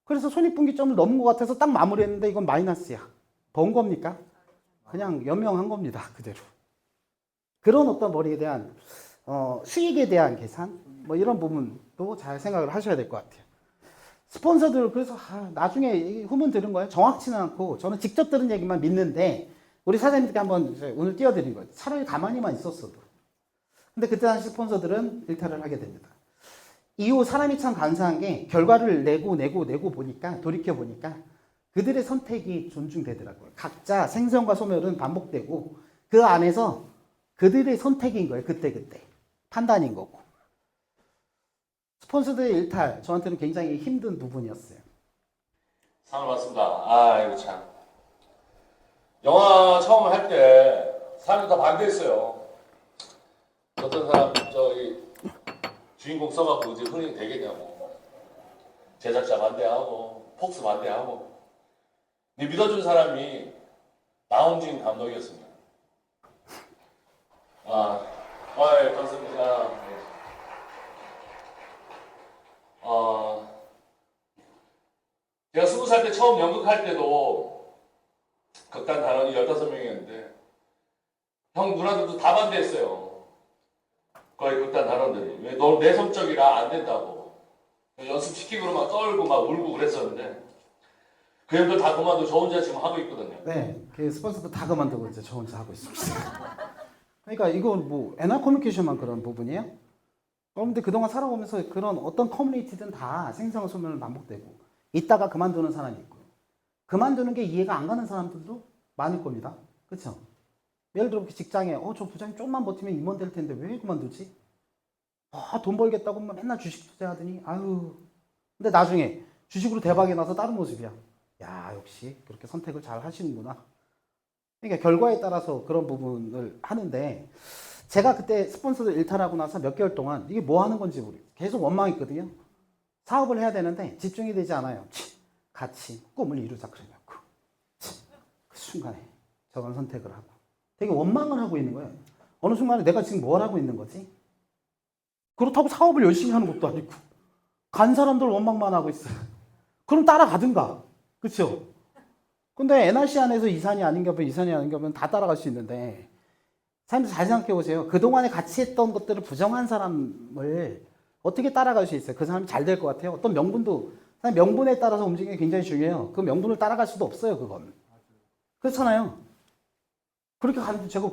그래서 손익분기점을 넘은 것 같아서 딱 마무리했는데 이건 마이너스야. 번 겁니까? 그냥 연명한 겁니다. 그대로. 그런 어떤 머리에 대한 수익에 대한 계산 뭐 이런 부분도 잘 생각을 하셔야 될 것 같아요. 스폰서들 그래서 나중에 후문 들은 거예요. 정확치는 않고 저는 직접 들은 얘기만 믿는데 우리 사장님께 한번 오늘 띄워드린 거예요. 차라리 가만히만 있었어도. 근데 그때 당시 스폰서들은 일탈을 하게 됩니다. 이후 사람이 참 간사한 게 결과를 내고 보니까 돌이켜 보니까 그들의 선택이 존중되더라고요. 각자 생선과 소멸은 반복되고 그 안에서 그들의 선택인 거예요. 그때 판단인 거고. 스폰서들의 일탈 저한테는 굉장히 힘든 부분이었어요. 상을 받습니다. 아, 이거 참. 영화 처음 할 때 사람들이 다 반대했어요. 어떤 사람 저기 주인공 써갖고 이제 흥행 되겠냐고. 제작자 반대하고 폭스 반대하고. 근데 믿어준 사람이 나홍진 감독이었습니다. 예, 반갑습니다. 네. 제가 20살 때 처음 연극할 때도 극단 단원이 15명이었는데 형 누나들도 다 반대했어요. 거의 극단 단원들이. 왜 너 내성적이라 안 된다고. 연습시키고 막 떨고 막 울고 그랬었는데 그 형들 다 그만두고 저 혼자 지금 하고 있거든요. 네, 그 스폰서도 다 그만두고 이제 저 혼자 하고 있습니다. 그러니까 이건 뭐 NR 커뮤니케이션만 그런 부분이에요? 여러분들 그동안 살아오면서 그런 어떤 커뮤니티든 다 생사의 소멸은 반복되고 있다가 그만두는 사람이 있고 그만두는 게 이해가 안 가는 사람들도 많을 겁니다. 그렇죠? 예를 들어 직장에 저 부장님 좀만 버티면 임원 될 텐데 왜 그만두지? 돈 벌겠다고 맨날 주식 투자하더니 아유 근데 나중에 주식으로 대박이 나서 다른 모습이야. 야 역시 그렇게 선택을 잘 하시는구나. 그러니까 결과에 따라서 그런 부분을 하는데 제가 그때 스폰서들 일탈하고 나서 몇 개월 동안 이게 뭐 하는 건지 모르겠어요. 계속 원망했거든요. 사업을 해야 되는데 집중이 되지 않아요. 같이 꿈을 이루자 그러냐고. 그 순간에 저런 선택을 하고 되게 원망을 하고 있는 거예요. 어느 순간에 내가 지금 뭘 하고 있는 거지? 그렇다고 사업을 열심히 하는 것도 아니고 간 사람들 원망만 하고 있어요. 그럼 따라가든가. 그렇죠? 근데 NRC 안에서 이산이 아닌 겹은 다 따라갈 수 있는데 사람들 잘 생각해 보세요. 그동안에 같이 했던 것들을 부정한 사람을 어떻게 따라갈 수 있어요? 그 사람이 잘 될 것 같아요? 어떤 명분도 명분에 따라서 움직이는 게 굉장히 중요해요. 그 명분을 따라갈 수도 없어요. 그건. 그렇잖아요. 그렇게 가는데 제가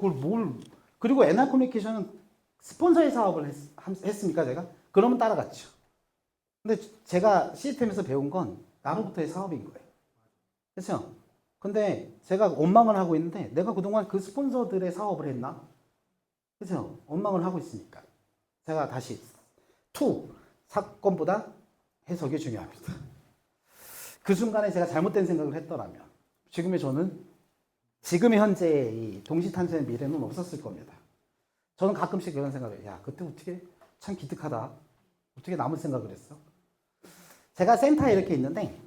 그리고 NR 커뮤니케이션은 스폰서의 사업을 했습니까 제가? 그러면 따라갔죠. 근데 제가 시스템에서 배운 건 나로부터의 사업인 거예요. 그렇죠? 근데 제가 원망을 하고 있는데 내가 그동안 그 스폰서들의 사업을 했나? 그렇죠? 원망을 하고 있으니까. 제가 다시 사건보다 해석이 중요합니다. 그 순간에 제가 잘못된 생각을 했더라면 지금의 현재의 이 동시탄생의 미래는 없었을 겁니다. 저는 가끔씩 그런 생각을 해요. 야, 그때 어떻게 참 기특하다. 어떻게 남은 생각을 했어? 제가 센터에 이렇게 있는데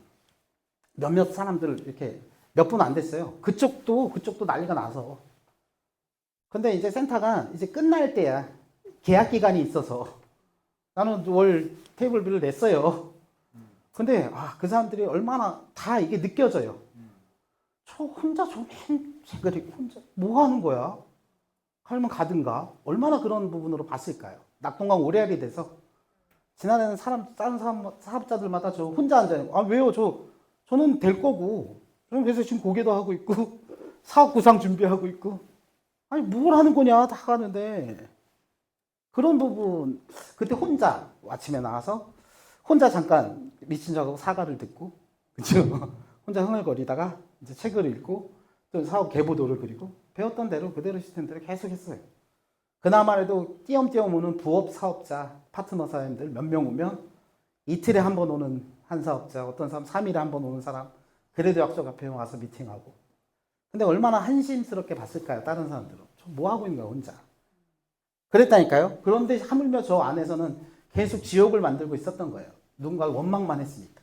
몇몇 사람들 이렇게 몇 분 안 됐어요. 그쪽도 난리가 나서. 근데 이제 센터가 이제 끝날 때야. 계약 기간이 있어서 나는 월 테이블비를 냈어요. 근데 그 사람들이 얼마나 다 이게 느껴져요. 저 혼자 생각이 혼자 뭐 하는 거야? 하면 가든가. 얼마나 그런 부분으로 봤을까요? 낙동강 오래알이 돼서 지난해는 다른 사업자들마다 저 혼자 앉아요. 왜요? 저는 될 거고. 저는 그래서 지금 고개도 하고 있고 사업 구상 준비하고 있고. 아니 뭘 하는 거냐 다 가는데 그런 부분 그때 혼자 아침에 나와서 혼자 잠깐 미친 척하고 사과를 듣고 그죠? 혼자 흥얼거리다가 이제 책을 읽고 또 사업 계보도를 그리고 배웠던 대로 그대로 시스템들을 계속 했어요. 그나마라도 띄엄띄엄 오는 부업 사업자 파트너 사람들 몇 명 오면 이틀에 한 번 오는 한 사업자 어떤 사람 3일에 한 번 오는 사람 그래도 약속 앞에 와서 미팅하고 근데 얼마나 한심스럽게 봤을까요? 다른 사람들은 저 뭐 하고 있는 거야 혼자 그랬다니까요. 그런데 하물며 저 안에서는 계속 지옥을 만들고 있었던 거예요. 누군가를 원망만 했으니까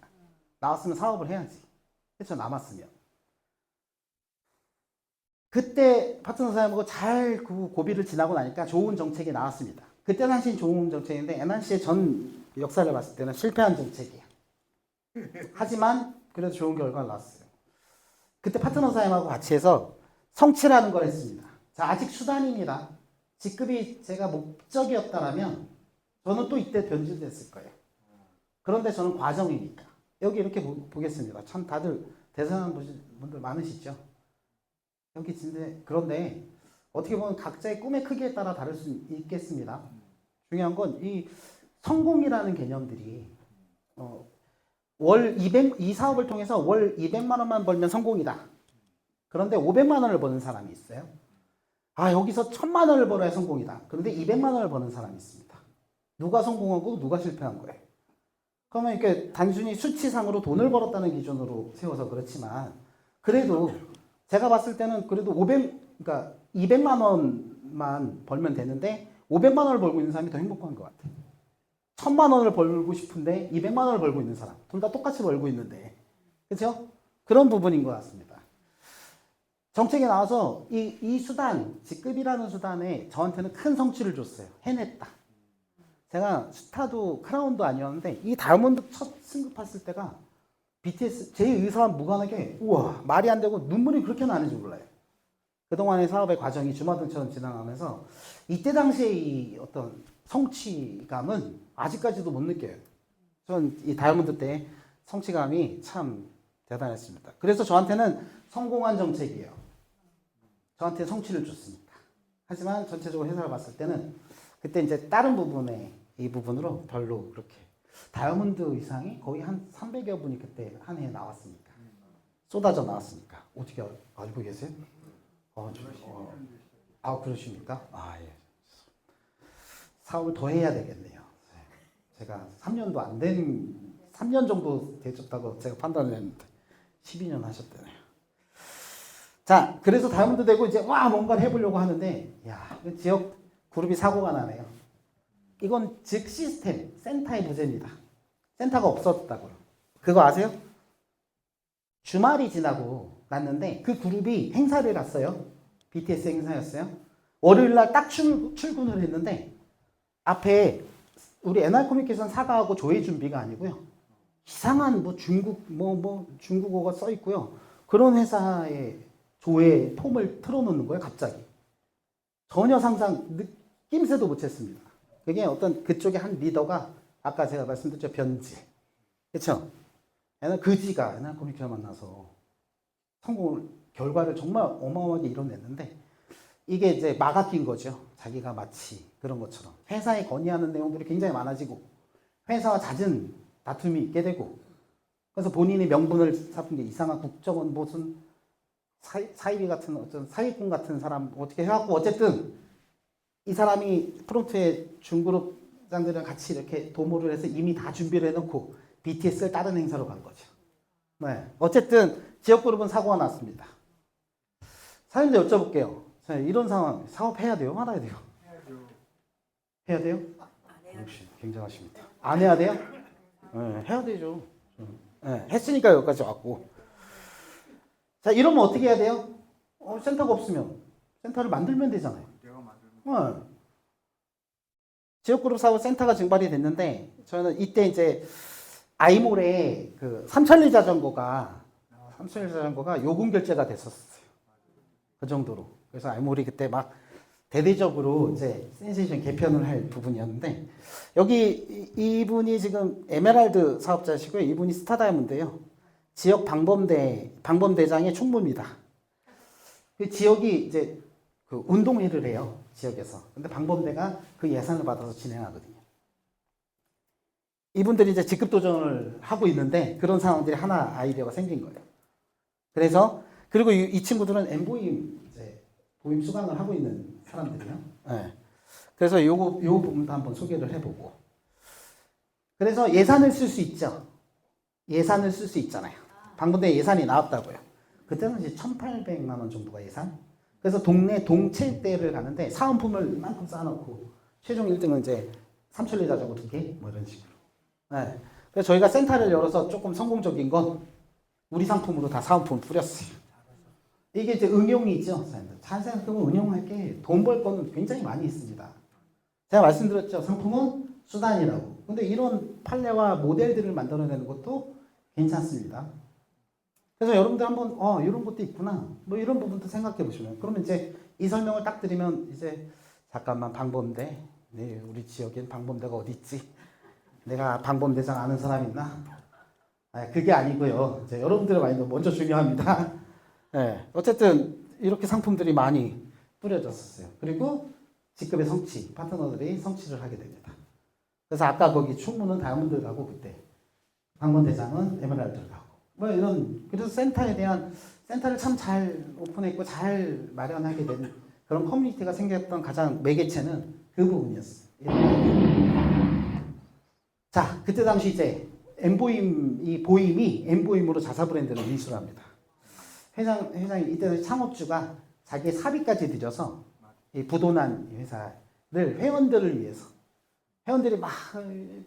나왔으면 사업을 해야지. 그렇죠? 남았으면 그때 파트너 사람하고 잘 그 고비를 지나고 나니까 좋은 정책이 나왔습니다. 그때 당시 좋은 정책인데 NRC의 전 역사를 봤을 때는 실패한 정책이에요. 하지만 그래도 좋은 결과가 나왔어요. 그때 파트너 사람하고 같이 해서 성취라는 걸 했습니다. 자, 아직 수단입니다. 직급이 제가 목적이었다면 저는 또 이때 변질됐을 거예요. 그런데 저는 과정이니까. 여기 이렇게 보겠습니다. 참 다들 대단한 분들 많으시죠? 여기 진짜 그런데 어떻게 보면 각자의 꿈의 크기에 따라 다를 수 있겠습니다. 중요한 건 이 성공이라는 개념들이 이 사업을 통해서 월 200만 원만 벌면 성공이다. 그런데 500만 원을 버는 사람이 있어요. 여기서 1000만 원을 벌어야 성공이다. 그런데 200만 원을 버는 사람이 있습니다. 누가 성공하고 누가 실패한 거예요? 그러면 이렇게 단순히 수치상으로 돈을 벌었다는 기준으로 세워서 그렇지만 그래도 제가 봤을 때는 그래도 그러니까 200만 원만 벌면 되는데 500만 원을 벌고 있는 사람이 더 행복한 것 같아요. 1000만 원을 벌고 싶은데 200만 원을 벌고 있는 사람. 둘 다 똑같이 벌고 있는데. 그렇죠? 그런 부분인 것 같습니다. 정책에 나와서 이 수단, 직급이라는 수단에 저한테는 큰 성취를 줬어요. 해냈다. 제가 스타도 크라운도 아니었는데 이 다이아몬드 첫 승급했을 때가 BTS 제 의사와 무관하게 우와 말이 안 되고 눈물이 그렇게 나는지 몰라요. 그동안의 사업의 과정이 주마등처럼 지나가면서 이때 당시에 이 어떤 성취감은 아직까지도 못 느껴요. 전 이 다이아몬드 때 성취감이 참 대단했습니다. 그래서 저한테는 성공한 정책이에요. 저한테 성취를 줬습니다. 하지만 전체적으로 회사를 봤을 때는 그때 이제 다른 부분에 이 부분으로 별로 그렇게 다이아몬드 이상이 거의 한 300여 분이 그때 한 해에 나왔으니까 쏟아져 나왔으니까 어떻게 알고 계세요? 그러십니까? 예. 사업을 더 해야 되겠네요. 제가 3년도 안 된 3년 정도 되셨다고 제가 판단을 했는데 12년 하셨대요. 자, 그래서 다이아몬드 되고 이제 뭔가를 해보려고 하는데 지역 그룹이 사고가 나네요. 이건 즉 시스템, 센터의 부재입니다. 센터가 없었다고요. 그거 아세요? 주말이 지나고 났는데 그 그룹이 행사를 갔어요. BTS 행사였어요. 월요일 날 딱 출근을 했는데 앞에 우리 NR커뮤니케이션 사과하고 조회 준비가 아니고요. 이상한 중국어가 써 있고요. 그런 회사의 조회 폼을 틀어놓는 거예요, 갑자기. 전혀 상상, 느낌새도 못 챘습니다. 그게 어떤 그쪽의 한 리더가 아까 제가 말씀드렸죠, 변지. 그쵸? 그지가 NR커뮤니케이션 만나서 결과를 정말 어마어마하게 이뤄냈는데 이게 이제 막아낀 거죠. 자기가 마치 그런 것처럼. 회사에 건의하는 내용들이 굉장히 많아지고 회사와 잦은 다툼이 있게 되고 그래서 본인의 명분을 삼은 게 이상한 국정원 무슨 사이비 같은 어떤 사기꾼 같은 사람 어떻게 해갖고 어쨌든 이 사람이 프론트에 중그룹장들이랑 같이 이렇게 도모를 해서 이미 다 준비를 해놓고 BTS를 다른 행사로 간 거죠. 네. 어쨌든 지역그룹은 사고가 났습니다. 사장님들 여쭤볼게요. 자, 이런 상황 사업해야 돼요? 말아야 돼요? 해야 돼요? 역시 굉장하십니다. 안 해야 돼요? 네, 해야 되죠. 네, 했으니까 여기까지 왔고. 자, 이러면 어떻게 해야 돼요? 센터가 없으면 센터를 만들면 되잖아요. 지역그룹 사업 센터가 증발이 됐는데 저는 이때 이제 아이몰에 그 삼천리 자전거가 요금 결제가 됐었어요. 그 정도로. 그래서 아이몰이 그때 막 대대적으로 이제 센세이션 개편을 할 부분이었는데 여기 이분이 지금 에메랄드 사업자시고요. 이분이 스타다이아몬드예요. 지역 방범대장의 총무입니다. 그 지역이 이제 그 운동회를 해요. 지역에서. 근데 방범대가 그 예산을 받아서 진행하거든요. 이분들이 이제 직급 도전을 하고 있는데 그런 상황들이 하나 아이디어가 생긴 거예요. 그래서 그리고 이 친구들은 엠보임 보임 수강을 하고 있는 사람들이요. 네. 그래서 요 부분도 한번 소개를 해보고. 그래서 예산을 쓸 수 있죠. 예산을 쓸 수 있잖아요. 방문대 예산이 나왔다고요. 그때는 이제 1,800만 원 정도가 예산. 그래서 동네 동체대를 가는데 사은품을 이만큼 쌓아놓고 최종 1등은 이제 삼천리 자전거 2개 뭐 이런 식으로. 네. 그래서 저희가 센터를 열어서 조금 성공적인 건 우리 상품으로 다 사은품을 뿌렸어요. 이게 이제 응용이 있죠. 잘 생각하면 응용할 게 돈 벌 거는 굉장히 많이 있습니다. 제가 말씀드렸죠. 상품은 수단이라고. 근데 이런 판례와 모델들을 만들어내는 것도 괜찮습니다. 그래서 여러분들 한번 이런 것도 있구나. 뭐 이런 부분도 생각해 보시면 그러면 이제 이 설명을 딱 드리면 이제 잠깐만 방범대. 네, 우리 지역엔 방범대가 어디 있지? 내가 방범대장 아는 사람 있나? 그게 아니고요. 이제 여러분들의 마인드 먼저 중요합니다. 네, 어쨌든 이렇게 상품들이 많이 뿌려졌었어요. 그리고 직급의 성취, 파트너들이 성취를 하게 됩니다. 그래서 아까 거기 충무는 다이아몬드 가고 그때 방문대장은 에메랄드 가고 뭐 이런 그래서 센터를 참 잘 오픈했고 잘 마련하게 된 그런 커뮤니티가 생겼던 가장 매개체는 그 부분이었어요. 자, 그때 당시 이제 엠보임 이 보임이 엠보임으로 자사 브랜드를 인수합니다. 회장이 이때 창업주가 자기의 사비까지 들여서 이 부도난 회사를 회원들을 위해서 회원들이 막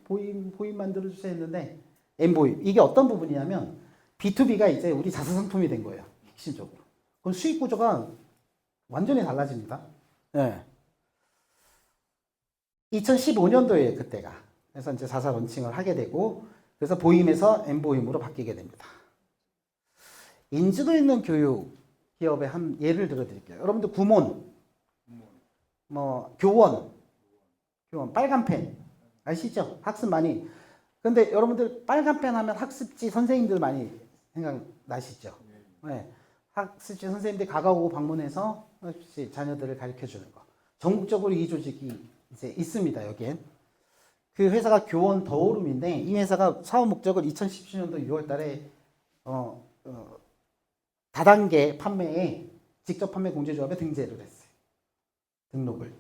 보임 만들어 주세요 했는데 엠보임 이게 어떤 부분이냐면 B2B가 이제 우리 자사 상품이 된 거예요. 핵심적으로. 그럼 수익 구조가 완전히 달라집니다. 네. 2015년도에 그때가. 그래서 이제 자사 런칭을 하게 되고 그래서 보임에서 엠보임으로 바뀌게 됩니다. 인지도 있는 교육 기업의 한 예를 들어 드릴게요. 여러분들 구몬, 교원, 빨간 펜 아시죠? 학습 많이. 근데 여러분들 빨간 펜 하면 학습지 선생님들 많이 생각나시죠? 네. 학습지 선생님들 가가오고 방문해서 학습지 자녀들을 가르쳐 주는 거. 전국적으로 이 조직이 이제 있습니다. 여기엔. 그 회사가 교원 더오름인데 이 회사가 사업 목적을 2017년도 6월 달에 다단계 판매에 직접 판매 공제조합에 등재를 했어요. 등록을.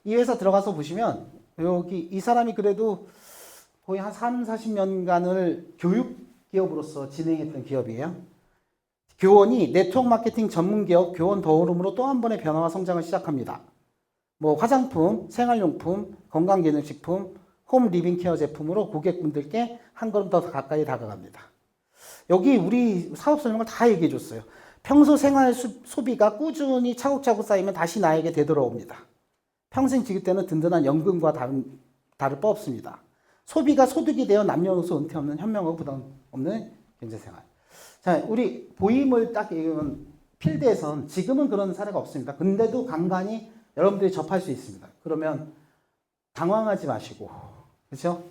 이 회사 들어가서 보시면 여기 이 사람이 그래도 거의 한 3, 40년간을 교육 기업으로서 진행했던 기업이에요. 교원이 네트워크 마케팅 전문 기업 교원 더오름으로 또 한 번의 변화와 성장을 시작합니다. 뭐 화장품, 생활용품, 건강기능식품, 홈 리빙 케어 제품으로 고객분들께 한 걸음 더 가까이 다가갑니다. 여기 우리 사업 설명을 다 얘기해 줬어요. 평소 생활 소비가 꾸준히 차곡차곡 쌓이면 다시 나에게 되돌아옵니다. 평생 지급되는 든든한 연금과 다를 바 없습니다. 소비가 소득이 되어 남녀노소 은퇴 없는 현명하고 부담 없는 경제생활. 자, 우리 보임을 딱 얘기하면 필드에선 지금은 그런 사례가 없습니다. 근데도 간간히 여러분들이 접할 수 있습니다. 그러면 당황하지 마시고, 그렇죠?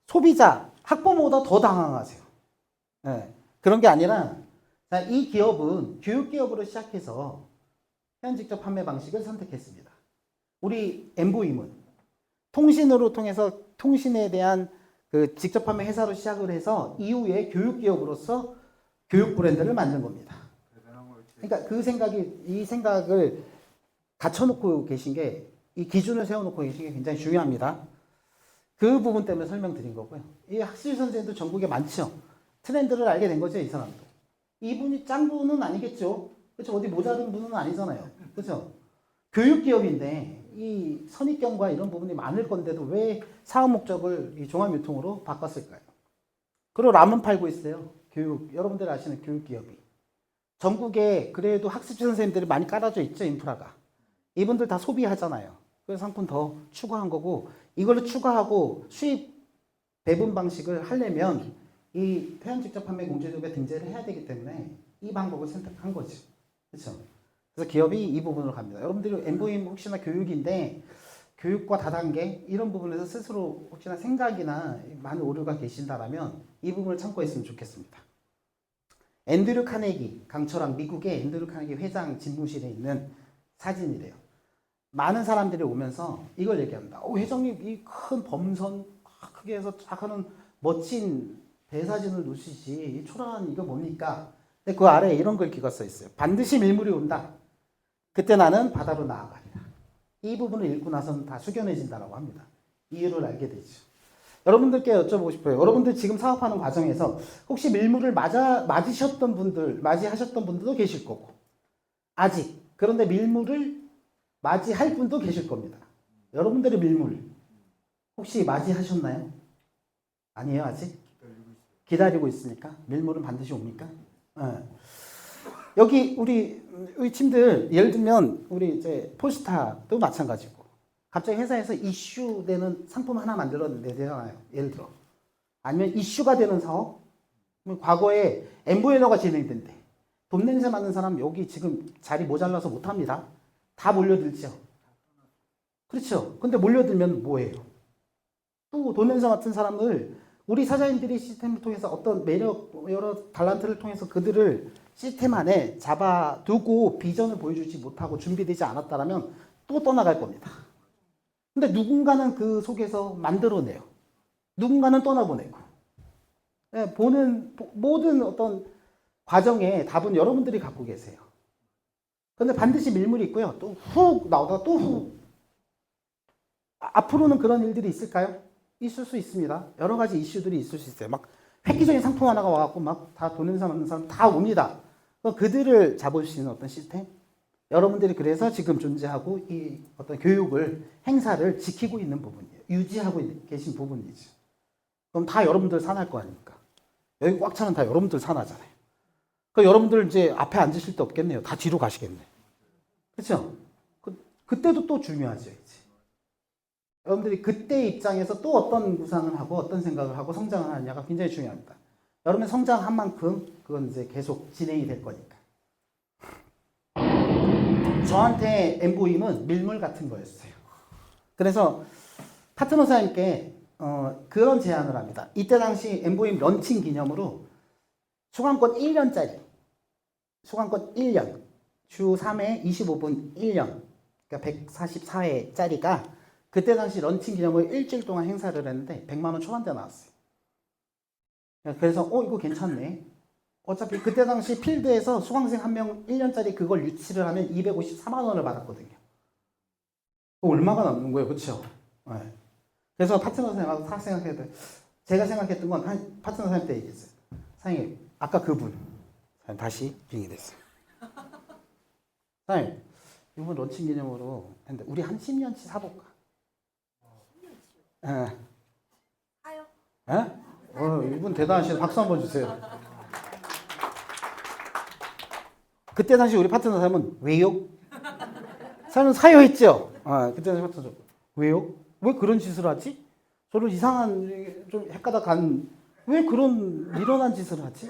소비자, 학부모보다 더 당황하세요. 네, 그런 게 아니라 자, 이 기업은 교육기업으로 시작해서 회원 직접 판매 방식을 선택했습니다. 우리 엠보임은 통신으로 통해서 통신에 대한 그 직접 판매 회사로 시작을 해서 이후에 교육기업으로서 교육 브랜드를 만든 겁니다. 그러니까 이 생각을 갖춰놓고 계신 게, 이 기준을 세워놓고 계신 게 굉장히 중요합니다. 그 부분 때문에 설명드린 거고요. 이 학술 선생님도 전국에 많죠. 트렌드를 알게 된 거죠, 이 사람도. 이분이 짠 분은 아니겠죠. 그렇죠. 어디 모자른 분은 아니잖아요. 그렇죠. 교육기업인데 이 선입견과 이런 부분이 많을 건데도 왜 사업 목적을 이 종합유통으로 바꿨을까요? 그리고 라면 팔고 있어요. 여러분들 아시는 교육기업이. 전국에 그래도 학습지 선생님들이 많이 깔아져 있죠, 인프라가. 이분들 다 소비하잖아요. 그래서 상품 더 추가한 거고, 이걸로 추가하고 수입 배분 방식을 하려면 이 회원 직접 판매 공제조합에 등재를 해야 되기 때문에 이 방법을 선택한 거죠. 그렇죠? 그래서 기업이 이 부분으로 갑니다. 여러분들이 엠보임 혹시나 교육인데 교육과 다단계 이런 부분에서 스스로 혹시나 생각이나 많은 오류가 계신다라면 이 부분을 참고했으면 좋겠습니다. 앤드류 카네기, 강철왕 미국의 앤드류 카네기 회장 집무실에 있는 사진이래요. 많은 사람들이 오면서 이걸 얘기합니다. 회장님 이 큰 범선 크게 해서 하는 멋진 대사진을 놓으시지 이 초라한 이거 뭡니까? 근데 그 아래에 이런 글귀가 써 있어요. 반드시 밀물이 온다. 그때 나는 바다로 나아가리라. 이 부분을 읽고 나서는 다 숙연해진다라고 합니다. 이유를 알게 되죠. 여러분들께 여쭤보고 싶어요. 여러분들 지금 사업하는 과정에서 혹시 밀물을 맞이하셨던 분들도 계실 거고, 아직 그런데 밀물을 맞이할 분도 계실 겁니다. 여러분들의 밀물 혹시 맞이하셨나요? 아니에요, 아직? 기다리고 있으니까 밀물은 반드시 옵니까? 네. 여기 우리 팀들 예를 들면 우리 이제 폴스타도 마찬가지고, 갑자기 회사에서 이슈되는 상품 하나 만들어내잖아요. 예를 들어. 아니면 이슈가 되는 사업? 과거에 엠보에너가 진행된대. 돈 냄새 맡는 사람 여기 지금 자리 모자라서 못합니다. 다 몰려들죠. 그렇죠. 근데 몰려들면 뭐예요? 또 돈 냄새 맡은 사람을 우리 사장님들이 시스템을 통해서 어떤 매력, 여러 달란트를 통해서 그들을 시스템 안에 잡아두고 비전을 보여주지 못하고 준비되지 않았다면 또 떠나갈 겁니다. 근데 누군가는 그 속에서 만들어내요. 누군가는 떠나보내고. 네, 보는 모든 어떤 과정에 답은 여러분들이 갖고 계세요. 근데 반드시 밀물이 있고요. 또 훅 나오다가 또 훅. 앞으로는 그런 일들이 있을까요? 있을 수 있습니다. 여러 가지 이슈들이 있을 수 있어요. 막 획기적인 상품 하나가 와갖고 막 다 돈 있는 사람 다 옵니다. 그들을 잡을 수 있는 어떤 시스템? 여러분들이 그래서 지금 존재하고 이 어떤 교육을, 행사를 지키고 있는 부분이에요. 유지하고 계신 부분이죠. 그럼 다 여러분들 산할 거 아닙니까? 여기 꽉 차는 다 여러분들 산하잖아요. 그럼 여러분들 이제 앞에 앉으실 데 없겠네요. 다 뒤로 가시겠네. 그렇죠? 그때도 또 중요하죠. 이제. 여러분들이 그때 입장에서 또 어떤 구상을 하고 어떤 생각을 하고 성장을 하느냐가 굉장히 중요합니다. 여러분이 성장한 만큼 그건 이제 계속 진행이 될 거니까. 저한테 엠보임은 밀물 같은 거였어요. 그래서 파트너사님께 그런 제안을 합니다. 이때 당시 엠보임 런칭 기념으로 수강권 1년짜리, 수강권 1년, 주 3회 25분 1년, 그러니까 144회짜리가 그때 당시 런칭 기념으로 일주일 동안 행사를 했는데 100만 원 초반대 나왔어요. 그래서 이거 괜찮네. 어차피 그때 당시 필드에서 수강생 한 명 1년짜리 그걸 유치를 하면 254만 원을 받았거든요. 얼마가 남는 거예요, 그렇죠? 네. 그래서 파트너 선생님하고 다 생각해도 제가 생각했던 건 한 파트너 선생님한테 얘기했어요. 선생님, 아까 그분 다시 빙이 됐어요. 선생님, 이번 런칭 기념으로 했는데 우리 한 10년치 사볼까? 10년치요? 예. 사요? 예? 이분 대단하시네. 박수 한번 주세요. 그때 당시 우리 파트너 사람은 왜요? 사람은 사요 했죠? 그때 당시 파트너 왜요? 왜 그런 짓을 하지? 저를 이상한 좀 헷가다 간 왜 그런 미련한 짓을 하지?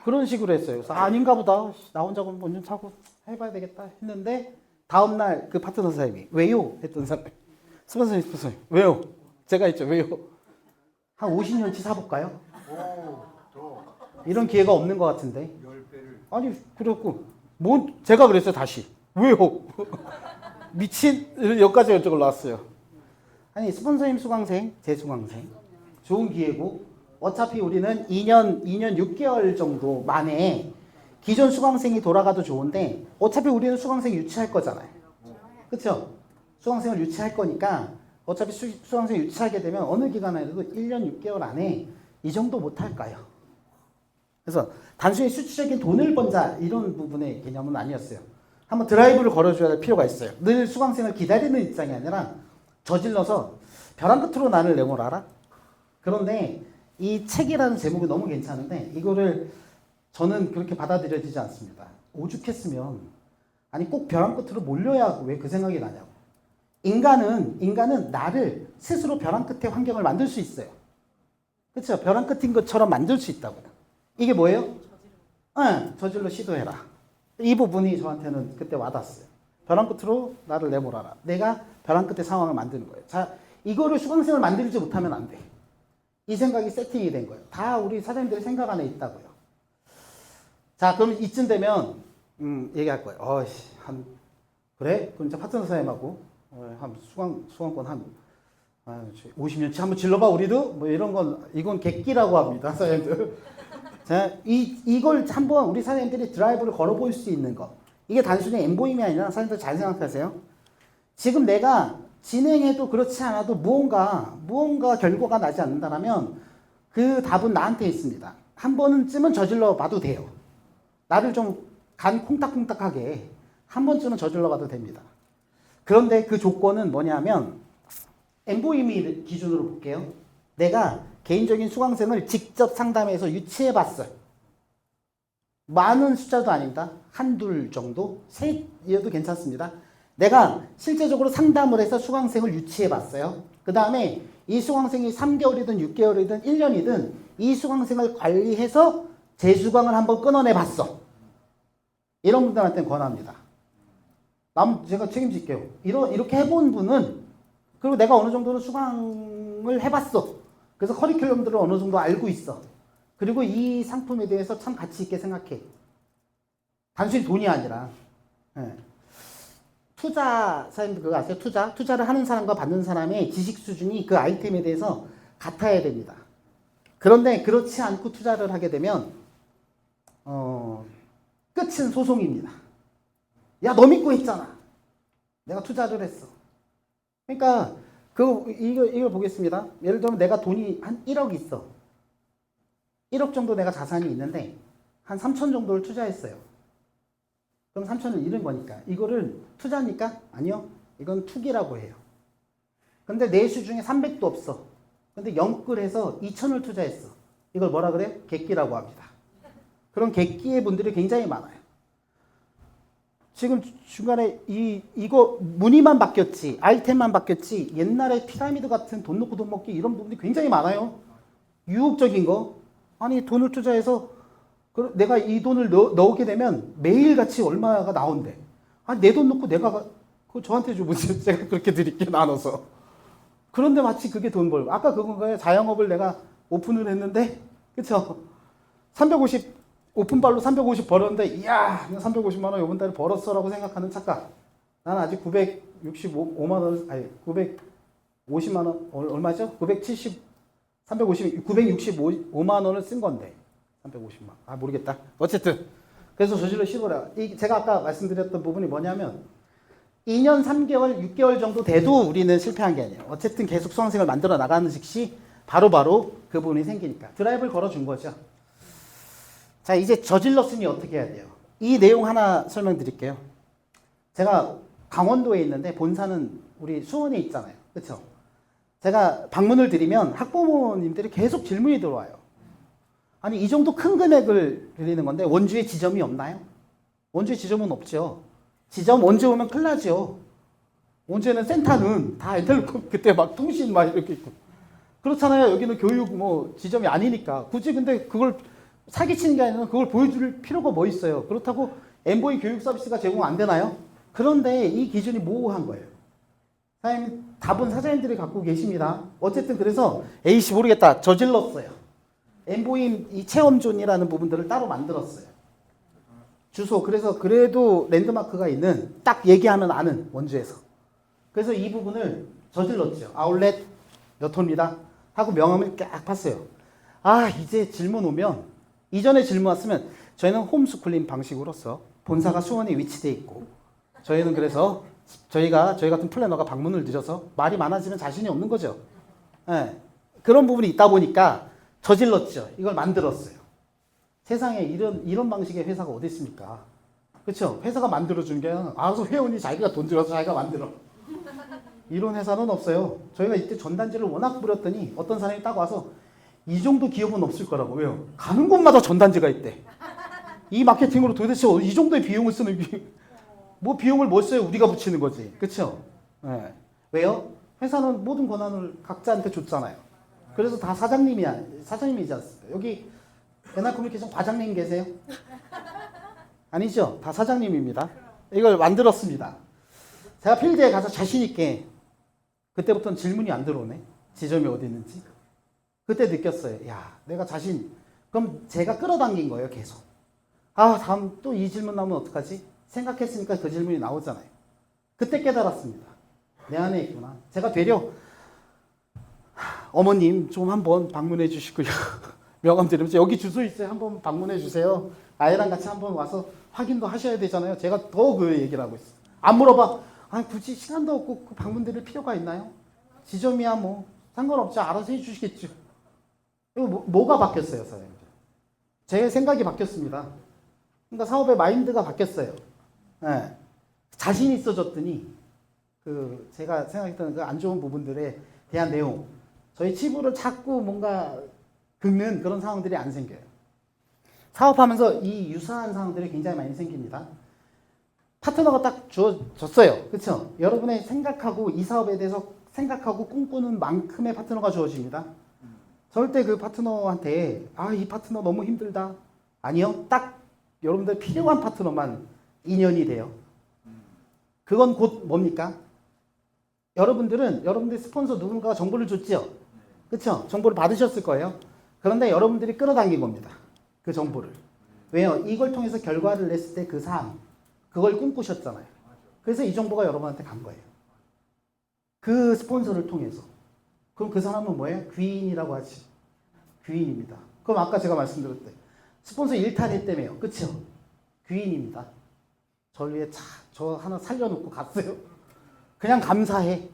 그런 식으로 했어요. 그래서 아닌가 보다. 나 혼자 먼저 차고 해봐야 되겠다 했는데 다음날 그 파트너 사람이 왜요? 했던 사람 스폰서님 왜요? 제가 했죠. 왜요? 한 50년치 사볼까요? 이런 기회가 없는 것 같은데. 10배를. 아니 그랬고 뭐 제가 그랬어요. 다시 왜요? 미친 여기까지 여쭤고 나왔어요. 아니 스폰서님 수강생, 제 수강생 좋은 기회고 어차피 우리는 2년 6개월 정도 만에 기존 수강생이 돌아가도 좋은데 어차피 우리는 수강생 유치할 거잖아요. 그렇죠? 수강생을 유치할 거니까 어차피 수강생 유치하게 되면 어느 기간에도 1년 6개월 안에 이 정도 못할까요? 그래서 단순히 수치적인 돈을 번자 이런 부분의 개념은 아니었어요. 한번 드라이브를 걸어줘야 할 필요가 있어요. 늘 수강생을 기다리는 입장이 아니라 저질러서 벼랑 끝으로 나를 내몰아라. 그런데 이 책이라는 제목이 너무 괜찮은데 이거를 저는 그렇게 받아들여지지 않습니다. 오죽했으면 아니 꼭 벼랑 끝으로 몰려야 왜 그 생각이 나냐고. 인간은 나를 스스로 벼랑 끝의 환경을 만들 수 있어요. 그렇죠? 벼랑 끝인 것처럼 만들 수 있다고요. 이게 뭐예요? 저질러 시도해라. 이 부분이 저한테는 그때 와닿았어요. 벼랑 끝으로 나를 내몰아라. 내가 벼랑 끝의 상황을 만드는 거예요. 자, 이거를 수강생을 만들지 못하면 안 돼. 이 생각이 세팅이 된 거예요. 다 우리 사장님들의 생각 안에 있다고요. 자, 그럼 이쯤 되면 얘기할 거예요. 그래? 그럼 이제 파트너 사장님하고 한 수강권 한 50년치 한번 질러봐 우리도? 뭐 이런 건 이건 객기라고 합니다. 사장님들. 자, 이걸 한번 우리 사장님들이 드라이브를 걸어볼 수 있는 거. 이게 단순히 엠보임이 아니라 사장님들 잘 생각하세요. 지금 내가 진행해도 그렇지 않아도 무언가 결과가 나지 않는다면 그 답은 나한테 있습니다. 한 번쯤은 저질러 봐도 돼요. 나를 좀 간 콩닥콩닥하게 한 번쯤은 저질러 봐도 됩니다. 그런데 그 조건은 뭐냐면 엠보임이 기준으로 볼게요. 내가 개인적인 수강생을 직접 상담해서 유치해 봤어요. 많은 숫자도 아닙니다. 한둘 정도? 셋이어도 괜찮습니다. 내가 실제적으로 상담을 해서 수강생을 유치해 봤어요. 그 다음에 이 수강생이 3개월이든 6개월이든 1년이든 이 수강생을 관리해서 재수강을 한번 끊어내 봤어. 이런 분들한테는 권합니다. 제가 책임질게요. 이렇게 해본 분은 그리고 내가 어느 정도는 수강을 해봤어. 그래서 커리큘럼들을 어느 정도 알고 있어. 그리고 이 상품에 대해서 참 가치 있게 생각해. 단순히 돈이 아니라. 투자, 사장님들 그거 아세요? 투자를 하는 사람과 받는 사람의 지식 수준이 그 아이템에 대해서 같아야 됩니다. 그런데 그렇지 않고 투자를 하게 되면 끝은 소송입니다. 야, 너 믿고 했잖아. 내가 투자를 했어. 그러니까 이걸 보겠습니다. 예를 들면 내가 돈이 한 1억 있어. 1억 정도 내가 자산이 있는데 한 3천 정도를 투자했어요. 그럼 3천을 잃은 거니까 이거를 투자입니까? 아니요. 이건 투기라고 해요. 근데 내수 중에 300도 없어. 근데 영끌해서 2천을 투자했어. 이걸 뭐라 그래? 객기라고 합니다. 그런 객기의 분들이 굉장히 많아요. 지금 중간에 이거 무늬만 바뀌었지, 아이템만 바뀌었지, 옛날에 피라미드 같은 돈 놓고 돈 먹기 이런 부분이 굉장히 많아요. 유혹적인 거. 아니, 돈을 투자해서 내가 이 돈을 넣게 되면 매일같이 얼마가 나온대. 아니, 내 돈 놓고 내가 그거 저한테 주면 제가 그렇게 드릴게, 나눠서. 그런데 마치 그게 돈 벌고. 아까 그건가요? 자영업을 내가 오픈을 했는데, 그쵸? 350, 오픈발로 350 벌었는데, 이야, 350만 원 이번 달에 벌었어라고 생각하는 착각. 나는 아직 965만 원, 아니, 950만 원, 얼마죠? 965만 원을 쓴 건데. 350만. 아, 모르겠다. 어쨌든. 그래서 저질러 시도를 해요. 제가 아까 말씀드렸던 부분이 뭐냐면, 2년, 3개월, 6개월 정도 돼도 우리는 실패한 게 아니에요. 어쨌든 계속 수강생을 만들어 나가는 즉시 바로바로 그 부분이 생기니까. 드라이브를 걸어준 거죠. 자, 이제 저질렀으니 어떻게 해야 돼요? 이 내용 하나 설명드릴게요. 제가 강원도에 있는데 본사는 우리 수원에 있잖아요. 그렇죠? 제가 방문을 드리면 학부모님들이 계속 질문이 들어와요. 아니, 이 정도 큰 금액을 드리는 건데 원주에 지점이 없나요? 원주에 지점은 없죠. 지점 원주 오면 큰일 나죠. 원주에는 센터는 다 엔텔레콤 그때 막 통신 막 이렇게 있고. 그렇잖아요. 여기는 교육 뭐 지점이 아니니까. 굳이 근데 그걸 사기치는 게 아니라 그걸 보여줄 필요가 뭐 있어요. 그렇다고 엠보이 교육 서비스가 제공 안 되나요? 그런데 이 기준이 모호한 거예요. 사장님, 답은 사장님들이 갖고 계십니다. 어쨌든 그래서 에이씨 모르겠다. 저질렀어요. 엠보이 이 체험존이라는 부분들을 따로 만들었어요. 주소. 그래서 그래도 랜드마크가 있는 딱 얘기하면 아는 원주에서. 그래서 이 부분을 저질렀죠. 아울렛 몇 호입니다. 하고 명함을 쫙 팠어요. 아, 이제 질문 오면 이전에 질문 왔으면 저희는 홈스쿨링 방식으로서 본사가 수원에 위치돼 있고 저희는 그래서 저희 같은 플래너가 방문을 드려서 말이 많아지면 자신이 없는 거죠. 네. 그런 부분이 있다 보니까 저질렀죠. 이걸 만들었어요. 세상에 이런 방식의 회사가 어디 있습니까? 그렇죠? 회사가 만들어준 게 알아서 회원이 자기가 돈 들여서 자기가 만들어. 이런 회사는 없어요. 저희가 이때 전단지를 워낙 뿌렸더니 어떤 사람이 딱 와서 이 정도 기업은 없을 거라고. 왜요? 가는 곳마다 전단지가 있대. 이 마케팅으로 도대체 이 정도의 비용을 쓰는 뭐 비용을 못 써요? 우리가 붙이는 거지. 그렇죠? 네. 왜요? 회사는 모든 권한을 각자한테 줬잖아요. 그래서 다 사장님이지 않습니까? 여기 NR커뮤니케이션 과장님 계세요? 아니죠? 다 사장님입니다. 이걸 만들었습니다. 제가 필드에 가서 자신 있게 그때부터는 질문이 안 들어오네. 지점이 어디 있는지. 그때 느꼈어요. 야, 내가 그럼 제가 끌어당긴 거예요, 계속. 아, 다음 또 이 질문 나오면 어떡하지? 생각했으니까 그 질문이 나오잖아요. 그때 깨달았습니다. 내 안에 있구나. 제가 되려 어머님 좀 한번 방문해 주시고요. 명함 드리면서 여기 주소 있어요. 한번 방문해 주세요. 아이랑 같이 한번 와서 확인도 하셔야 되잖아요. 제가 더 그 얘기를 하고 있어요. 안 물어봐. 아니, 굳이 시간도 없고 그 방문 드릴 필요가 있나요? 지점이야 뭐 상관없죠. 알아서 해주시겠죠. 이거 뭐가 바뀌었어요, 사장님들? 제 생각이 바뀌었습니다. 그러니까 사업의 마인드가 바뀌었어요. 네. 자신 있어졌더니 제가 생각했던 그 안 좋은 부분들에 대한 내용, 저희 치부를 자꾸 뭔가 긁는 그런 상황들이 안 생겨요. 사업하면서 이 유사한 상황들이 굉장히 많이 생깁니다. 파트너가 딱 주어졌어요. 그렇죠? 여러분의 생각하고 이 사업에 대해서 생각하고 꿈꾸는 만큼의 파트너가 주어집니다. 절대 그 파트너한테 이 파트너 너무 힘들다. 아니요. 딱 여러분들 필요한 파트너만 인연이 돼요. 그건 곧 뭡니까? 여러분들 스폰서 누군가가 정보를 줬죠? 그렇죠? 정보를 받으셨을 거예요. 그런데 여러분들이 끌어당긴 겁니다. 그 정보를. 왜요? 이걸 통해서 결과를 냈을 때 그 사항, 그걸 꿈꾸셨잖아요. 그래서 이 정보가 여러분한테 간 거예요. 그 스폰서를 통해서. 그럼 그 사람은 뭐예요? 귀인이라고 하지. 귀인입니다. 그럼 아까 제가 말씀드렸대. 스폰서 일탈했다며요. 그쵸? 귀인입니다. 저를 위해 저 하나 살려놓고 갔어요. 그냥 감사해.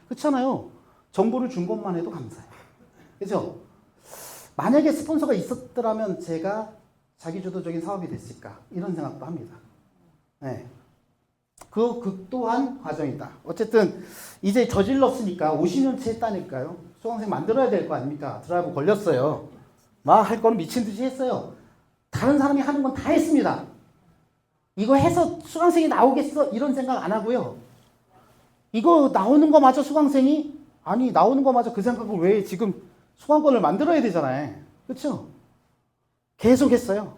그렇잖아요. 정보를 준 것만 해도 감사해요. 그죠? 만약에 스폰서가 있었더라면 제가 자기주도적인 사업이 됐을까? 이런 생각도 합니다. 네. 그 또한 과정이다. 어쨌든 이제 저질렀으니까 50년치 했다니까요. 수강생 만들어야 될 거 아닙니까? 드라이브 걸렸어요. 막 할 거는 미친 듯이 했어요. 다른 사람이 하는 건 다 했습니다. 이거 해서 수강생이 나오겠어? 이런 생각 안 하고요. 이거 나오는 거마저 수강생이? 아니 나오는 거마저 그 생각을 왜 지금 수강권을 만들어야 되잖아요. 그렇죠? 계속 했어요.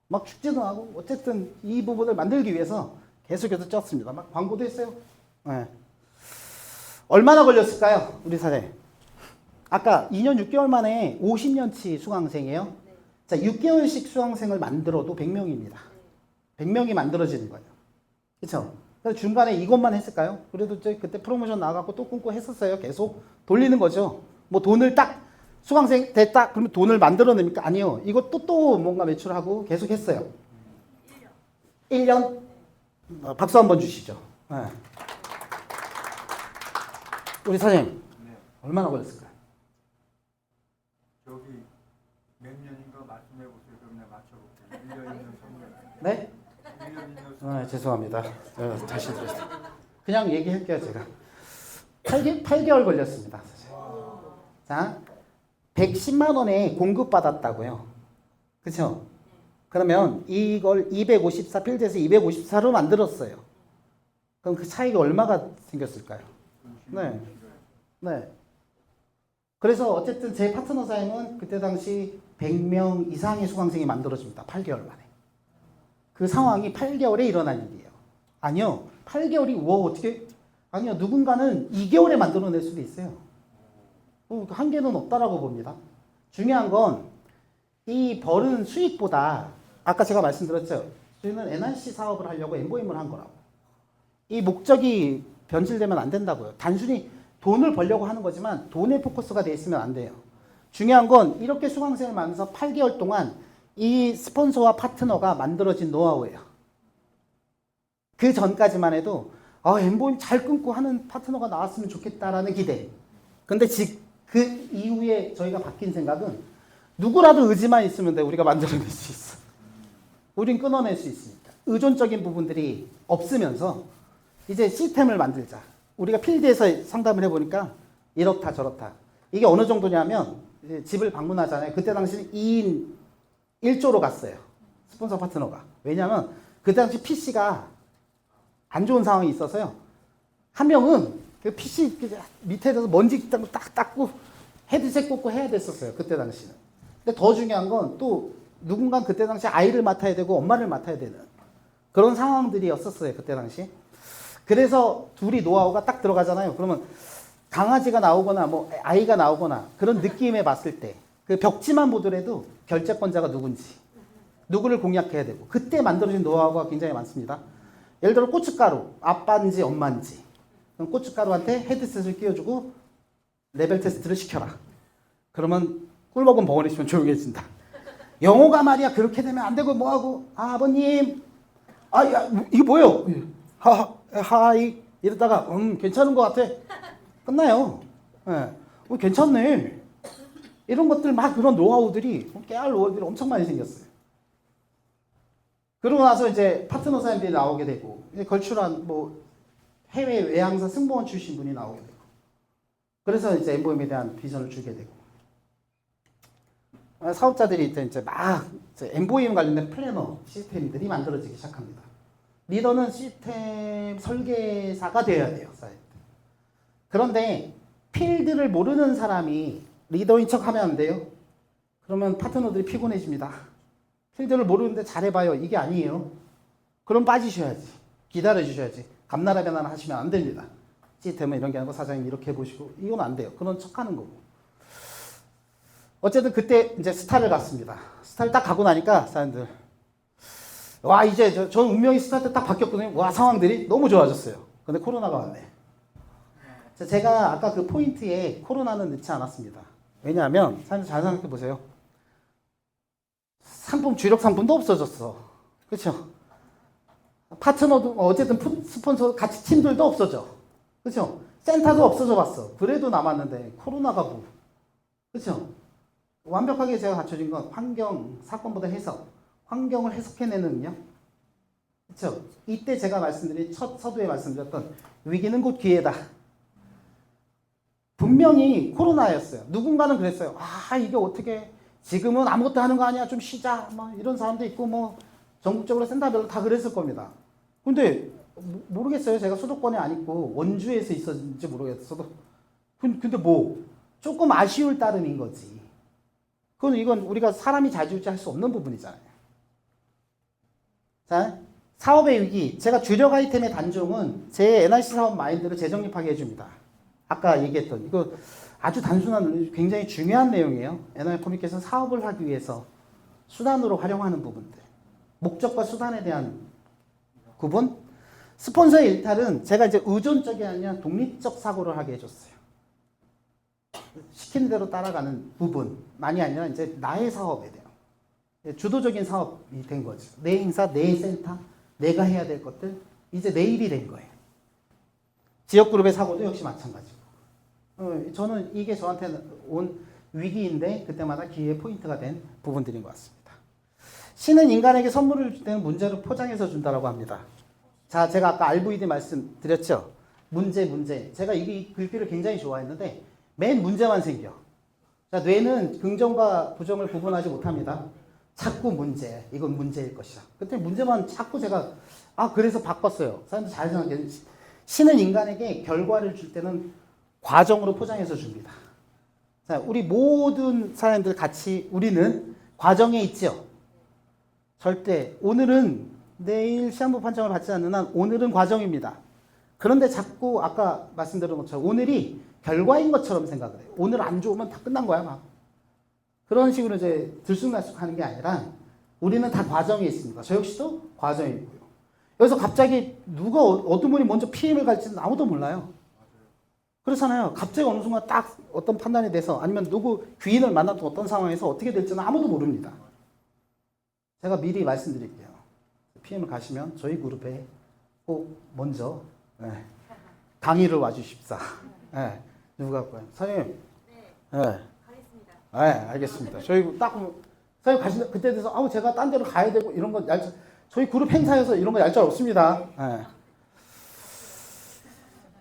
막 축제도 하고 어쨌든 이 부분을 만들기 위해서 계속해서 쪘습니다. 막 광고도 했어요. 네. 얼마나 걸렸을까요? 우리 사장님. 아까 2년 6개월 만에 50년치 수강생이에요. 자, 6개월씩 수강생을 만들어도 100명입니다. 100명이 만들어지는 거예요. 그렇죠? 그래서 중간에 이것만 했을까요? 그래도 그때 프로모션 나가고 또 끊고 했었어요. 계속 돌리는 거죠. 뭐 돈을 딱 수강생 됐다 그러면 돈을 만들어냅니까? 아니요. 이거 또 뭔가 매출하고 계속 했어요. 1년? 박수 한번 주시죠. 네. 우리 사장님 네. 얼마나 걸렸을까요? 저기 몇 년인가 말씀해 보세요. 그럼 내가 맞춰볼게요. 1년, 2년, 3년. 네? 1년, 2년, 3년. 죄송합니다. 다시 들었어요. 그냥 얘기할게요, 제가. 8개월 걸렸습니다. 사실. 자, 110만 원에 공급받았다고요. 그렇죠? 그러면 이걸 254 필드에서 254로 만들었어요. 그럼 그 차이가 얼마가 생겼을까요? 네. 네. 그래서 어쨌든 제 파트너 사임은 그때 당시 100명 이상의 수강생이 만들어집니다. 8개월 만에. 그 상황이 8개월에 일어난 일이에요. 아니요. 8개월이 어떻게? 아니요. 누군가는 2개월에 만들어낼 수도 있어요. 한계는 없다라고 봅니다. 중요한 건 이 벌은 수익보다 아까 제가 말씀드렸죠. 저희는 NRC 사업을 하려고 엠보임을 한 거라고. 이 목적이 변질되면 안 된다고요. 단순히 돈을 벌려고 하는 거지만 돈에 포커스가 돼 있으면 안 돼요. 중요한 건 이렇게 수강생을 만나서 8개월 동안 이 스폰서와 파트너가 만들어진 노하우예요. 그 전까지만 해도 엠보임 잘 끊고 하는 파트너가 나왔으면 좋겠다라는 기대. 근데 그 이후에 저희가 바뀐 생각은 누구라도 의지만 있으면 돼. 우리가 만들어낼 수 있어. 우린 끊어낼 수 있으니까. 의존적인 부분들이 없으면서 이제 시스템을 만들자. 우리가 필드에서 상담을 해보니까 이렇다 저렇다. 이게 어느 정도냐면 집을 방문하잖아요. 그때 당시는 2인 1조로 갔어요. 스폰서 파트너가. 왜냐하면 그때 당시 PC가 안 좋은 상황이 있어서요. 한 명은 그 PC 밑에 대서 먼지 딱 닦고 헤드셋 꽂고 해야 됐었어요. 그때 당시는. 근데 더 중요한 건 또 누군가 그때 당시 아이를 맡아야 되고 엄마를 맡아야 되는 그런 상황들이었었어요. 그때 당시. 그래서 둘이 노하우가 딱 들어가잖아요. 그러면 강아지가 나오거나 뭐 아이가 나오거나 그런 느낌에 봤을 때 그 벽지만 보더라도 결제권자가 누군지 누구를 공략해야 되고 그때 만들어진 노하우가 굉장히 많습니다. 예를 들어 고춧가루 아빠인지 엄마인지 그럼 고춧가루한테 헤드셋을 끼워주고 레벨 테스트를 시켜라. 그러면 꿀먹은 벙어리 치면 조용해진다. 영어가 말이야 그렇게 되면 안 되고 뭐하고 아버님 야 이게 뭐예요? 하이 이러다가 괜찮은 것 같아. 끝나요. 네. 괜찮네. 이런 것들 막 그런 노하우들이 깨알 노하우들이 엄청 많이 생겼어요. 그러고 나서 이제 파트너 사람들이 나오게 되고 걸출한 뭐 해외 외항사 승무원 출신 분이 나오게 되고 그래서 이제 엠보임에 대한 비전을 주게 되고 사업자들이 이제 막 엠보임 관련된 플래너 시스템들이 만들어지기 시작합니다. 리더는 시스템 설계사가 되어야 돼요. 그런데 필드를 모르는 사람이 리더인 척 하면 안 돼요. 그러면 파트너들이 피곤해집니다. 필드를 모르는데 잘해봐요. 이게 아니에요. 그럼 빠지셔야지. 기다려주셔야지. 감나라 변화를 하시면 안 됩니다. 시스템은 이런 게 아니고 사장님 이렇게 해보시고 이건 안 돼요. 그런 척 하는 거고. 어쨌든 그때 이제 스타를 갔습니다. 스타를 딱 가고 나니까 사람들 와 이제 저 운명이 스타 때 딱 바뀌었거든요. 와 상황들이 너무 좋아졌어요. 근데 코로나가 왔네. 제가 아까 그 포인트에 코로나는 넣지 않았습니다. 왜냐하면 사람들 잘 생각해 보세요. 상품 주력 상품도 없어졌어. 그렇죠? 파트너도 어쨌든 스폰서 같이 팀들도 없어져. 그렇죠? 센터도 없어져 봤어. 그래도 남았는데 코로나가 뭐. 그렇죠? 완벽하게 제가 갖춰진 건 환경, 사건보다 해석. 환경을 해석해내는 능력. 그렇죠? 이때 제가 말씀드린 첫 서두에 말씀드렸던 위기는 곧 기회다. 분명히 코로나였어요. 누군가는 그랬어요. 아, 이게 어떻게 지금은 아무것도 하는 거 아니야. 좀 쉬자. 뭐 이런 사람도 있고 뭐 전국적으로 센터별로 다 그랬을 겁니다. 근데 모르겠어요. 제가 수도권에 안 있고 원주에서 있었는지 모르겠어도. 근데 뭐 조금 아쉬울 따름인 거지. 이건 우리가 사람이 자지우지 할 수 없는 부분이잖아요. 자, 사업의 위기. 제가 주력 아이템의 단종은 제 NIC 사업 마인드를 재정립하게 해줍니다. 아까 얘기했던 이거 아주 단순한 굉장히 중요한 내용이에요. NIC 커뮤니케이션 사업을 하기 위해서 수단으로 활용하는 부분들. 목적과 수단에 대한 구분. 스폰서의 일탈은 제가 이제 의존적이 아니라 독립적 사고를 하게 해줬어요. 시키는 대로 따라가는 부분만이 아니라 이제 나의 사업에 대한 주도적인 사업이 된 거죠. 내 행사, 내 센터, 내가 해야 될 것들 이제 내 일이 된 거예요. 지역그룹의 사고도 역시 마찬가지고. 저는 이게 저한테 온 위기인데 그때마다 기회의 포인트가 된 부분들인 것 같습니다. 신은 인간에게 선물을 줄 때는 문제로 포장해서 준다라고 합니다. 자, 제가 아까 RVD 말씀드렸죠. 문제. 제가 이 글귀를 굉장히 좋아했는데 맨 문제만 생겨. 자, 뇌는 긍정과 부정을 구분하지 못합니다. 자꾸 문제, 이건 문제일 것이다. 그때 문제만 자꾸 제가 그래서 바꿨어요. 사람들 잘 생각해요. 신은 인간에게 결과를 줄 때는 과정으로 포장해서 줍니다. 자, 우리 모든 사람들 같이 우리는 과정에 있죠. 절대 오늘은 내일 시한부 판정을 받지 않는 한 오늘은 과정입니다. 그런데 자꾸 아까 말씀드린 것처럼 오늘이 결과인 것처럼 생각을 해요. 오늘 안 좋으면 다 끝난 거야 막. 그런 식으로 이제 들쑥날쑥하는 게 아니라 우리는 다 과정에 있습니다. 저 역시도 과정에 있고요. 여기서 갑자기 누가 어떤 분이 먼저 PM을 갈지는 아무도 몰라요. 그렇잖아요. 갑자기 어느 순간 딱 어떤 판단이 돼서 아니면 누구 귀인을 만났던 어떤 상황에서 어떻게 될지는 아무도 모릅니다. 제가 미리 말씀드릴게요. PM을 가시면 저희 그룹에 꼭 먼저 강의를 와주십사. 누가 할까요? 사장님. 네. 가겠습니다. 네, 알겠습니다. 저희 딱 사장님 가신다 그때 돼서 제가 딴 데로 가야 되고 이런 건 저희 그룹 행사여서 이런 거 얄짤 없습니다.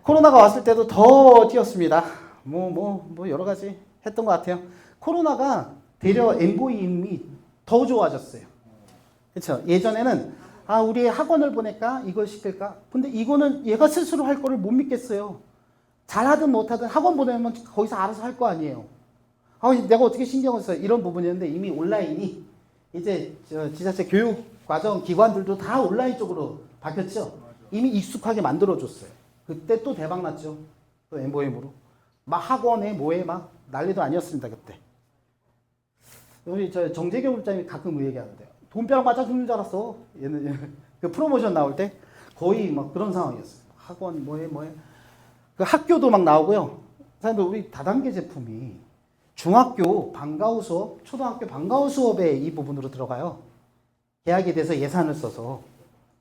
코로나가 왔을 때도 더 뛰었습니다. 뭐 여러 가지 했던 것 같아요. 코로나가 되려 엠보임이 더 좋아졌어요. 그렇죠? 예전에는 우리 학원을 보낼까? 이걸 시킬까? 근데 이거는 얘가 스스로 할 거를 못 믿겠어요. 잘하든 못하든 학원 보내면 거기서 알아서 할 거 아니에요. 내가 어떻게 신경을 써요? 이런 부분이었는데 이미 온라인이 이제 지자체 교육 과정 기관들도 다 온라인 쪽으로 바뀌었죠. 이미 익숙하게 만들어줬어요. 그때 또 대박 났죠. 또 엠보임으로. 막 학원에 뭐에 막 난리도 아니었습니다. 그때. 우리 정재경 국장님이 가끔 그 얘기하는데요. 돈벼락 맞아 죽는 줄 알았어. 얘는 그 프로모션 나올 때 거의 막 그런 상황이었어요. 학원 뭐해. 그 학교도 막 나오고요. 사람들 우리 다단계 제품이 중학교 방과후 수업, 초등학교 방과후 수업에 이 부분으로 들어가요. 계약이 돼서 예산을 써서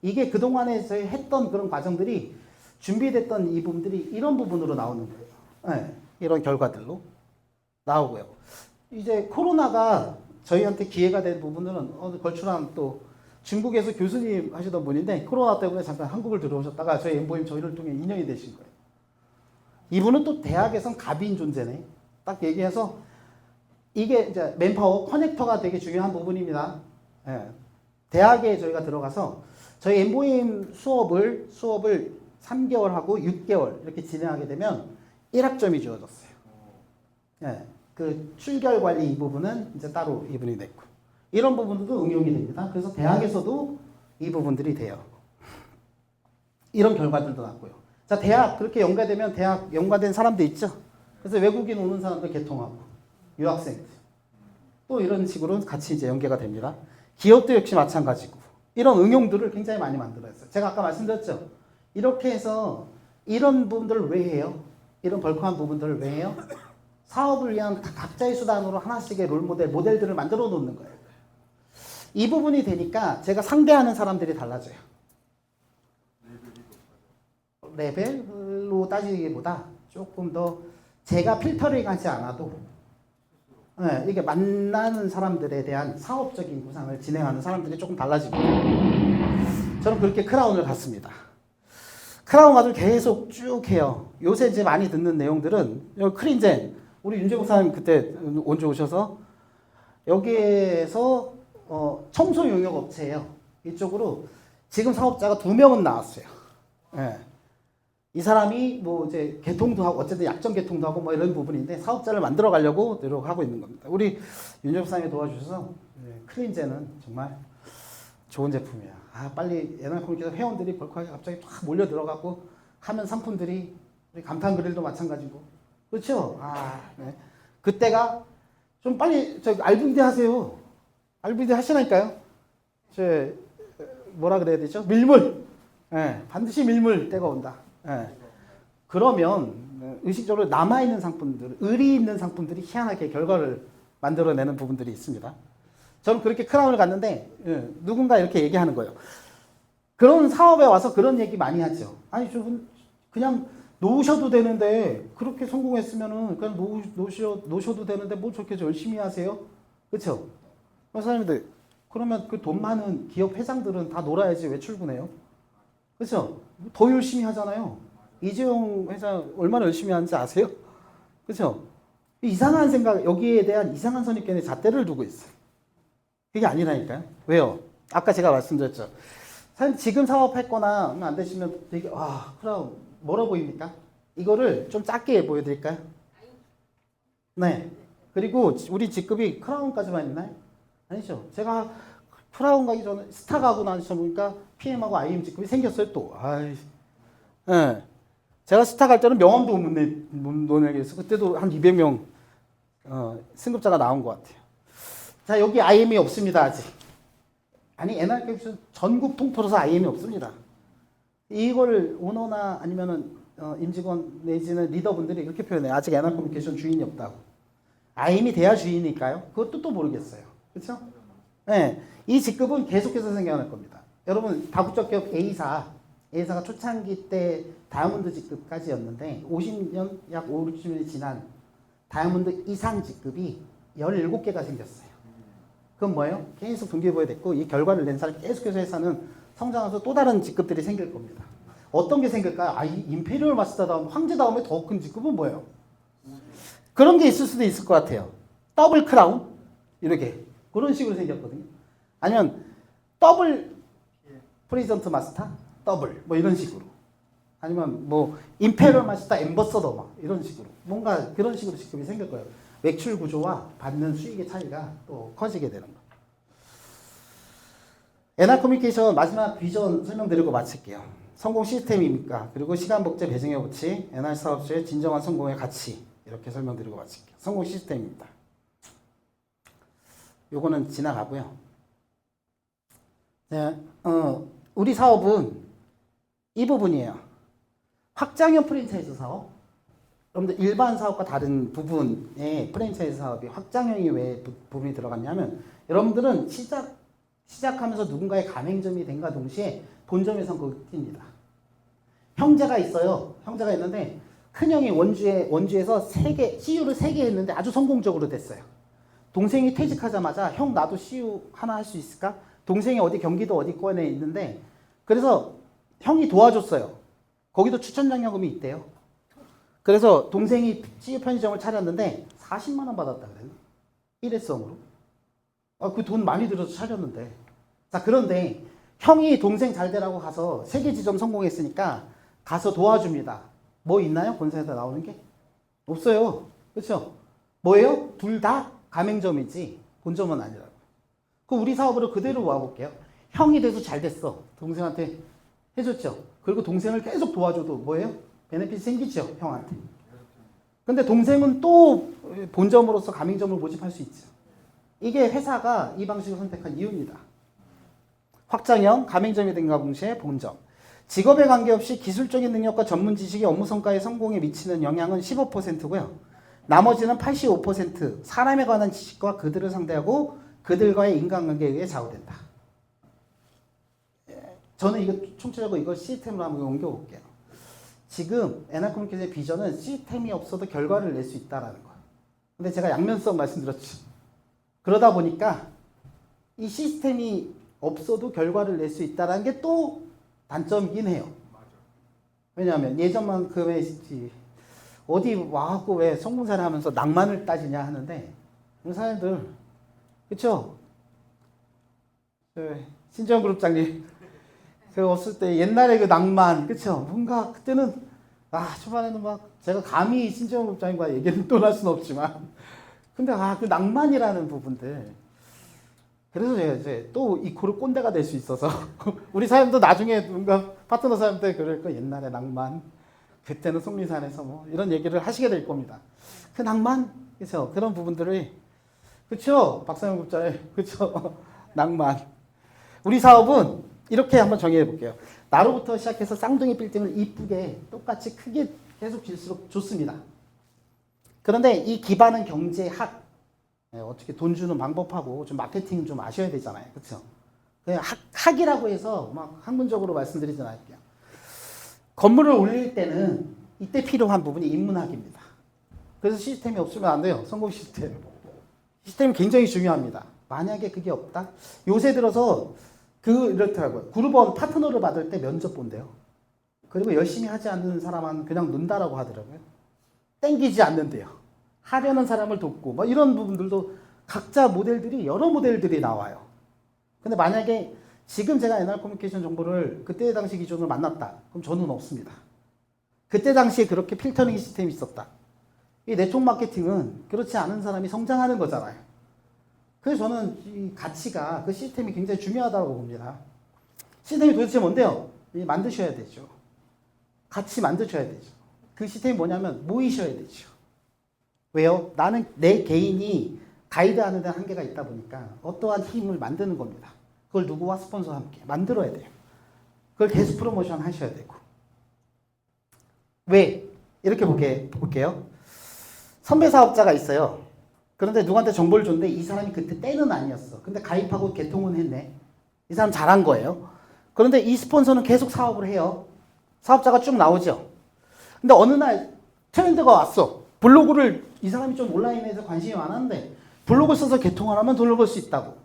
이게 그동안에 저희 했던 그런 과정들이 준비됐던 이 부분들이 이런 부분으로 나오는 거예요. 이런 결과들로 나오고요. 이제 코로나가 저희한테 기회가 된 부분은 걸출한 또 중국에서 교수님 하시던 분인데 코로나 때문에 잠깐 한국을 들어오셨다가 저희 엠보임 저희를 통해 인연이 되신 거예요. 이분은 또 대학에선 갑인 존재네. 딱 얘기해서 이게 이제 맨파워 커넥터가 되게 중요한 부분입니다. 대학에 저희가 들어가서 저희 엠보임 수업을 3개월 하고 6개월 이렇게 진행하게 되면 1학점이 주어졌어요. 그 출결 관리 이 부분은 이제 따로 이분이 냈고 이런 부분도 응용이 됩니다. 그래서 대학에서도 이 부분들이 돼요. 이런 결과들도 났고요. 자, 대학 그렇게 연계되면 대학 연관된 사람도 있죠. 그래서 외국인 오는 사람들 개통하고 유학생들 또 이런 식으로 같이 이제 연계가 됩니다. 기업도 역시 마찬가지고 이런 응용들을 굉장히 많이 만들었어요. 제가 아까 말씀드렸죠. 이렇게 해서 이런 부분들을 왜 해요? 이런 벌크한 부분들을 왜 해요? 사업을 위한 각자의 수단으로 하나씩의 모델들을 만들어 놓는 거예요. 이 부분이 되니까 제가 상대하는 사람들이 달라져요. 레벨로 따지기보다 조금 더 제가 필터링 하지 않아도 네, 이게 만나는 사람들에 대한 사업적인 구상을 진행하는 사람들이 조금 달라집니다. 저는 그렇게 크라운을 갔습니다. 크라운 가지고 계속 쭉 해요. 요새 이제 많이 듣는 내용들은 크린젠, 우리 윤재 목사님 그때 언제 오셔서 여기에서 청소 용역 업체예요. 이쪽으로 지금 사업자가 2명은 나왔어요. 예. 이 사람이 뭐 이제 개통도 하고 어쨌든 약정 개통도 하고 뭐 이런 부분인데 사업자를 만들어 가려고 노력하고 있는 겁니다. 우리 윤재 목사님이 도와주셔서 클린젠은 정말 좋은 제품이야. 아 빨리 에너지커뮤니케이션 회원들이 벌컥하게 갑자기 쫙 몰려 들어가고 하면 상품들이 우리 감탄 그릴도 마찬가지고 그렇죠? 아 네. 그때가 좀 빨리 저 RVD 하세요. RVD 하시라니까요. 저 뭐라 그래야 되죠? 밀물. 예, 반드시 밀물 때가 온다. 예. 그러면 의식적으로 남아있는 상품들, 의리 있는 상품들이 희한하게 결과를 만들어내는 부분들이 있습니다. 저는 그렇게 크라운을 갔는데 누군가 이렇게 얘기하는 거예요. 그런 사업에 와서 그런 얘기 많이 하죠. 아니 저분 그냥 놓으셔도 되는데 그렇게 성공했으면은 그냥 놓으셔도 되는데 뭐 저렇게 열심히 하세요? 그렇죠? 사장님들 그러면 그 돈 많은 기업 회장들은 다 놀아야지 왜 출근해요? 그렇죠? 더 열심히 하잖아요. 이재용 회장 얼마나 열심히 하는지 아세요? 그렇죠? 이상한 생각, 여기에 대한 이상한 선입견에 잣대를 두고 있어요. 그게 아니라니까요. 왜요? 아까 제가 말씀드렸죠. 사실 지금 사업했거나 안 되시면 되게 크라운 뭐라 보입니까? 이거를 좀 작게 보여드릴까요? 네. 그리고 우리 직급이 크라운까지만 있나요? 아니죠. 제가 크라운 가기 전에 스타 가고 나서 보니까 PM하고 IM 직급이 생겼어요 또. 네. 제가 스타 갈 때는 명함도 못 내게 해서 그때도 한 200명 승급자가 나온 것 같아요. 자 여기 IM이 없습니다 아직. 아니 NRK 전국 통틀어서 IM이 없습니다. 이걸 오너나 아니면은 임직원 내지는 리더분들이 이렇게 표현해요. 아직 NR 커뮤니케이션 주인이 없다고. IM이 돼야 주인일까요? 그것도 또 모르겠어요. 그렇죠? 네, 이 직급은 계속해서 생겨날 겁니다. 여러분 다국적 기업 A사가 초창기 때 다이아몬드 직급까지였는데 50년 약 5, 60년이 지난 다이아몬드 이상 직급이 17개가 생겼어요. 그건 뭐예요? 계속 동기부여됐고 이 결과를 낸 사람이 계속해서 회사는 성장해서 또 다른 직급들이 생길 겁니다. 어떤 게 생길까요? 이 임페리얼 마스터 다음 황제 다음에 더 큰 직급은 뭐예요? 그런 게 있을 수도 있을 것 같아요. 더블 크라운 이렇게 그런 식으로 생겼거든요. 아니면 더블 프레젠트 마스터 더블 뭐 이런 식으로 아니면 뭐 임페리얼 마스터 엠버서더 막 이런 식으로 뭔가 그런 식으로 직급이 생길 거예요. 매출 구조와 받는 수익의 차이가 또 커지게 되는 거예요. NR 커뮤니케이션 마지막 비전 설명드리고 마칠게요. 성공 시스템입니까? 그리고 시간 복제 배정의 법칙, NR 사업주의 진정한 성공의 가치 이렇게 설명드리고 마칠게요. 성공 시스템입니다. 요거는 지나가고요. 네, 우리 사업은 이 부분이에요. 확장형 프랜차이즈 사업. 여러분들 일반 사업과 다른 부분의 프랜차이즈 사업이 확장형이 왜 부분이 들어갔냐면 여러분들은 시작하면서 누군가의 가맹점이 된과 동시에 본점에선 거기 뜁니다. 형제가 있어요. 형제가 있는데 큰형이 원주에서 CU를 3개 했는데 아주 성공적으로 됐어요. 동생이 퇴직하자마자 형 나도 CU 하나 할 수 있을까? 동생이 어디 경기도 어디권에 있는데 그래서 형이 도와줬어요. 거기도 추천장려금이 있대요. 그래서 동생이 CU 편의점을 차렸는데 40만 원 받았다 그래요. 일회성으로. 그 돈 많이 들여서 차렸는데. 자, 그런데 형이 동생 잘 되라고 가서 3개 지점 성공했으니까 가서 도와줍니다. 뭐 있나요? 본사에서 나오는 게? 없어요. 그렇죠? 뭐예요? 둘 다 가맹점이지 본점은 아니라고. 그럼 우리 사업으로 그대로 모아볼게요. 형이 돼서 잘 됐어. 동생한테 해줬죠. 그리고 동생을 계속 도와줘도 뭐예요? 베네핏이 생기죠. 형한테. 근데 동생은 또 본점으로서 가맹점을 모집할 수 있죠. 이게 회사가 이 방식을 선택한 이유입니다. 확장형, 가맹점이 된과 동시에 본점. 직업에 관계없이 기술적인 능력과 전문 지식이 업무 성과의 성공에 미치는 영향은 15%고요. 나머지는 85% 사람에 관한 지식과 그들을 상대하고 그들과의 인간관계에 의해 좌우된다. 저는 이거 총체적으로 이걸 시스템으로 한번 옮겨볼게요. 지금 NR커뮤니케이션의 비전은 시스템이 없어도 결과를 낼 수 있다라는 거예요. 근데 제가 양면성 말씀드렸죠. 그러다 보니까 이 시스템이 없어도 결과를 낼 수 있다는 게 또 단점이긴 해요. 왜냐하면 예전만큼의 어디 와갖고 왜 성공사를 하면서 낭만을 따지냐 하는데 우리 사람들 그쵸? 신정그룹장님 그 없을 때 옛날에 그 낭만 그쵸? 뭔가 그때는 초반에는 막 제가 감히 신정그룹장님과 얘기를 떠날 수는 없지만 근데 그 낭만이라는 부분들 그래서 제가 이제 또 이 그룹 꼰대가 될 수 있어서 우리 사람도 나중에 뭔가 파트너 사람들 그럴 거 옛날에 낭만 그때는 속리산에서 뭐 이런 얘기를 하시게 될 겁니다. 그 낭만 그렇죠 그런 부분들을 그렇죠 박상현 국장님 그렇죠 낭만 우리 사업은 이렇게 한번 정의해 볼게요. 나로부터 시작해서 쌍둥이 빌딩을 이쁘게 똑같이 크게 계속 질수록 좋습니다. 그런데 이 기반은 경제학 어떻게 돈 주는 방법하고 좀 마케팅 좀 아셔야 되잖아요. 그렇죠? 그냥 학이라고 해서 막 학문적으로 말씀드리진 않을게요. 건물을 올릴 때는 이때 필요한 부분이 인문학입니다. 그래서 시스템이 없으면 안 돼요. 성공 시스템. 시스템이 굉장히 중요합니다. 만약에 그게 없다? 요새 들어서 이렇더라고요. 그룹원 파트너를 받을 때 면접 본대요. 그리고 열심히 하지 않는 사람은 그냥 논다라고 하더라고요. 땡기지 않는데요. 하려는 사람을 돕고 뭐 이런 부분들도 각자 모델들이 여러 모델들이 나와요. 근데 만약에 지금 제가 NR커뮤니케이션 정보를 그때 당시 기준으로 만났다. 그럼 저는 없습니다. 그때 당시에 그렇게 필터링 시스템이 있었다. 이 네트워크 마케팅은 그렇지 않은 사람이 성장하는 거잖아요. 그래서 저는 이 가치가 그 시스템이 굉장히 중요하다고 봅니다. 시스템이 도대체 뭔데요? 만드셔야 되죠. 같이 만드셔야 되죠. 그 시스템이 뭐냐면 모이셔야 되죠. 왜요? 나는 내 개인이 가이드하는 데 한계가 있다 보니까 어떠한 팀을 만드는 겁니다. 그걸 누구와 스폰서와 함께 만들어야 돼요. 그걸 계속 프로모션 하셔야 되고. 왜? 이렇게 볼게요. 선배 사업자가 있어요. 그런데 누구한테 정보를 줬는데 이 사람이 그때 때는 아니었어. 근데 가입하고 개통은 했네. 이 사람 잘한 거예요. 그런데 이 스폰서는 계속 사업을 해요. 사업자가 쭉 나오죠. 근데 어느 날 트렌드가 왔어. 블로그를 이 사람이 좀 온라인에서 관심이 많았는데 블로그 써서 개통을 하면 돈을 벌 수 있다고.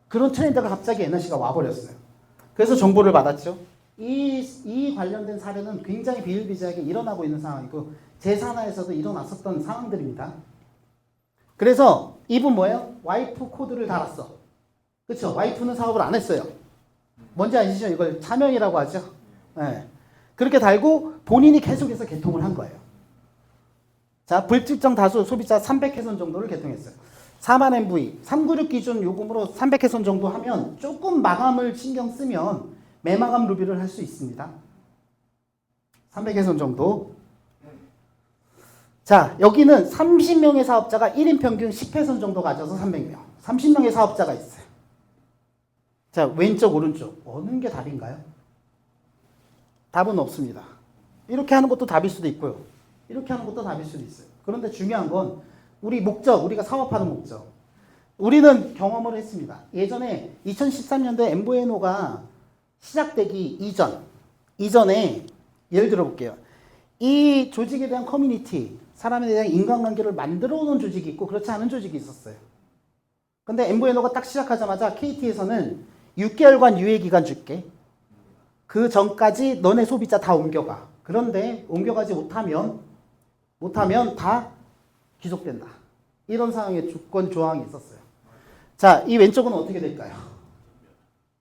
그런 트렌드가 갑자기 NRC가 와버렸어요. 그래서 정보를 받았죠. 이 관련된 사례는 굉장히 비일비재하게 일어나고 있는 상황이고 제 산하에서도 일어났었던 상황들입니다. 그래서 이분 뭐예요? 와이프 코드를 달았어. 그렇죠? 와이프는 사업을 안 했어요. 뭔지 아시죠? 이걸 차명이라고 하죠. 네. 그렇게 달고 본인이 계속해서 개통을 한 거예요. 자, 불특정 다수 소비자 300회선 정도를 개통했어요. 4만 MV, 396 기준 요금으로 300회선 정도 하면 조금 마감을 신경 쓰면 매마감 루비를 할 수 있습니다. 300회선 정도. 자, 여기는 30명의 사업자가 1인 평균 10회선 정도 가져서 300명. 30명의 사업자가 있어요. 자, 왼쪽, 오른쪽. 어느 게 답인가요? 답은 없습니다. 이렇게 하는 것도 답일 수도 있고요. 이렇게 하는 것도 답일 수도 있어요. 그런데 중요한 건 우리 목적, 우리가 사업하는 목적. 우리는 경험을 했습니다. 예전에 2013년도에 엠보에노가 시작되기 이전에 예를 들어 볼게요. 이 조직에 대한 커뮤니티, 사람에 대한 인간관계를 만들어 오는 조직이 있고 그렇지 않은 조직이 있었어요. 근데 엠보에노가 딱 시작하자마자 KT에서는 6개월간 유예기간 줄게. 그 전까지 너네 소비자 다 옮겨가. 그런데 옮겨가지 못하면 다 귀속된다. 이런 상황의 조건 조항이 있었어요. 자, 이 왼쪽은 어떻게 될까요?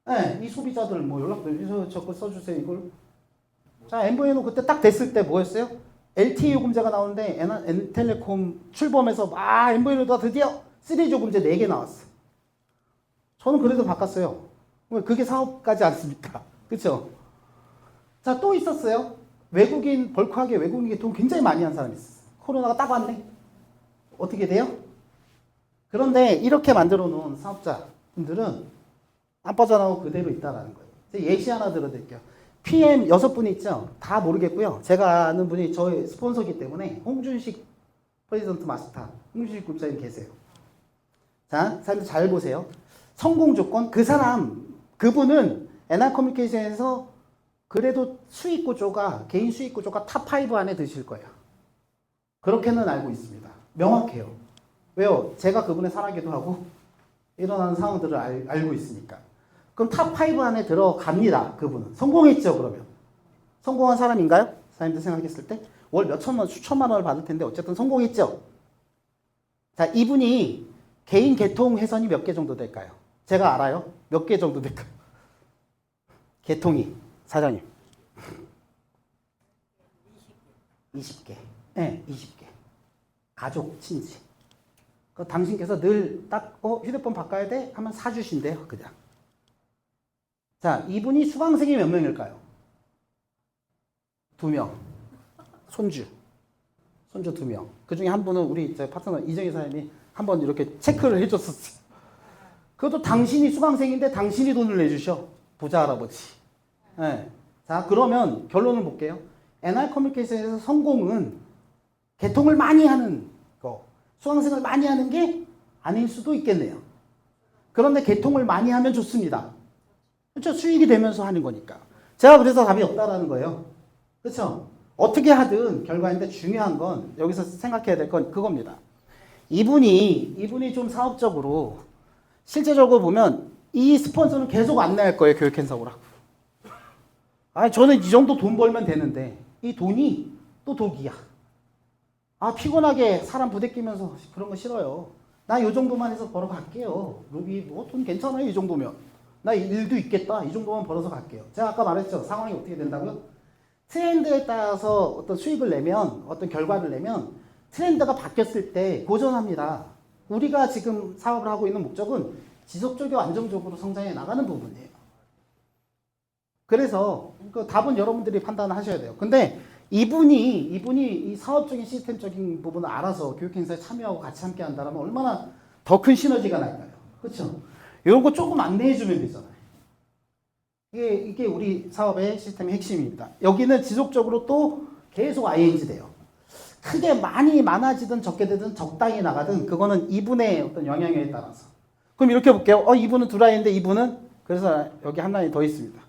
네, 이 소비자들 뭐 연락들 저거 써주세요 이걸. 자, 엠보에노 그때 딱 됐을 때 뭐였어요? LTE 요금제가 나오는데 N텔레콤 출범해서 엠보에노가 드디어 3G 요금제 4개 나왔어. 저는 그래도 바꿨어요. 그게 사업까지 않습니까? 그렇죠? 자, 또 있었어요. 외국인 벌크하게 외국인에게 돈 굉장히 많이 한 사람이 있었어요. 코로나가 딱 왔네. 어떻게 돼요? 그런데 이렇게 만들어 놓은 사업자분들은 안 빠져나오고 그대로 있다라는 거예요. 예시 하나 들어드릴게요. PM 6분 있죠? 다 모르겠고요. 제가 아는 분이 저의 스폰서기 때문에 홍준식 프레지던트 마스터, 홍준식 국장님 계세요. 자, 사람들 잘 보세요. 성공 조건, 그분은 NR커뮤니케이션에서 그래도 수익 구조가 개인 수익 구조가 탑5 안에 드실 거예요. 그렇게는 알고 있습니다. 명확해요. 왜요? 제가 그분의 사랑기도 하고 일어나는 상황들을 알고 있으니까. 그럼 탑5 안에 들어갑니다. 그분은. 성공했죠, 그러면. 성공한 사람인가요? 사장님들 생각했을 때? 월 몇천만, 수천만 원을 받을 텐데 어쨌든 성공했죠? 자, 이분이 개인 계통 회선이 몇 개 정도 될까요? 제가 알아요. 몇 개 정도 될까요? 계통이. 사장님. 20개. 네, 20개. 가족, 친지. 그 당신께서 늘 딱, 휴대폰 바꿔야 돼? 하면 사주신대요, 그냥. 자, 이분이 수강생이 몇 명일까요? 2명. 손주 2명. 그 중에 한 분은 우리 파트너 이정희 사장님이 한번 이렇게 체크를 해줬었어요. 그것도 당신이 수강생인데 당신이 돈을 내주셔. 부자 할아버지. 네. 자, 그러면 결론을 볼게요. NR 커뮤니케이션에서 성공은 개통을 많이 하는 거, 수강생을 많이 하는 게 아닐 수도 있겠네요. 그런데 개통을 많이 하면 좋습니다. 그렇죠? 수익이 되면서 하는 거니까. 제가 그래서 답이 없다라는 거예요. 그렇죠? 어떻게 하든 결과인데 중요한 건 여기서 생각해야 될 건 그겁니다. 이분이 좀 사업적으로 실제적으로 보면 이 스폰서는 계속 안내할 거예요. 교육 행사오라고. 아, 저는 이 정도 돈 벌면 되는데 이 돈이 또 독이야. 아, 피곤하게 사람 부대끼면서 그런 거 싫어요. 나 이 정도만 해서 벌어 갈게요. 루비 뭐 돈 괜찮아요. 이 정도면. 나 일도 있겠다. 이 정도만 벌어서 갈게요. 제가 아까 말했죠. 상황이 어떻게 된다고요? 트렌드에 따라서 어떤 수익을 내면, 어떤 결과를 내면 트렌드가 바뀌었을 때 고전합니다. 우리가 지금 사업을 하고 있는 목적은 지속적이고 안정적으로 성장해 나가는 부분이에요. 그래서 그 답은 여러분들이 판단하셔야 돼요. 근데 이분이 이 사업적인 시스템적인 부분을 알아서 교육행사에 참여하고 같이 함께 한다면 얼마나 더 큰 시너지가 날까요? 그렇죠? 이런 거 조금 안내해 주면 되잖아요. 이게 우리 사업의 시스템의 핵심입니다. 여기는 지속적으로 또 계속 ING 돼요. 크게 많아지든 적게 되든 적당히 나가든 그거는 이분의 어떤 영향에 따라서. 그럼 이렇게 볼게요. 이분은 두 라인인데 이분은 그래서 여기 한 라인 더 있습니다.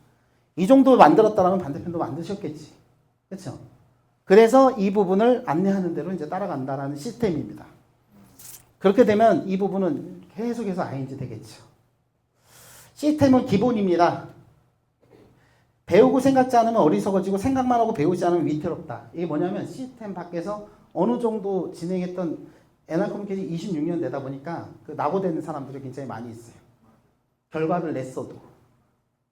이 정도 만들었다면 반대편도 만드셨겠지. 그렇죠? 그래서 이 부분을 안내하는 대로 이제 따라간다라는 시스템입니다. 그렇게 되면 이 부분은 계속해서 ING 되겠죠. 시스템은 기본입니다. 배우고 생각지 않으면 어리석어지고 생각만 하고 배우지 않으면 위태롭다. 이게 뭐냐면 시스템 밖에서 어느 정도 진행했던 NR 커뮤니케이션 26년 되다 보니까 그 낙오되는 사람들이 굉장히 많이 있어요. 결과를 냈어도.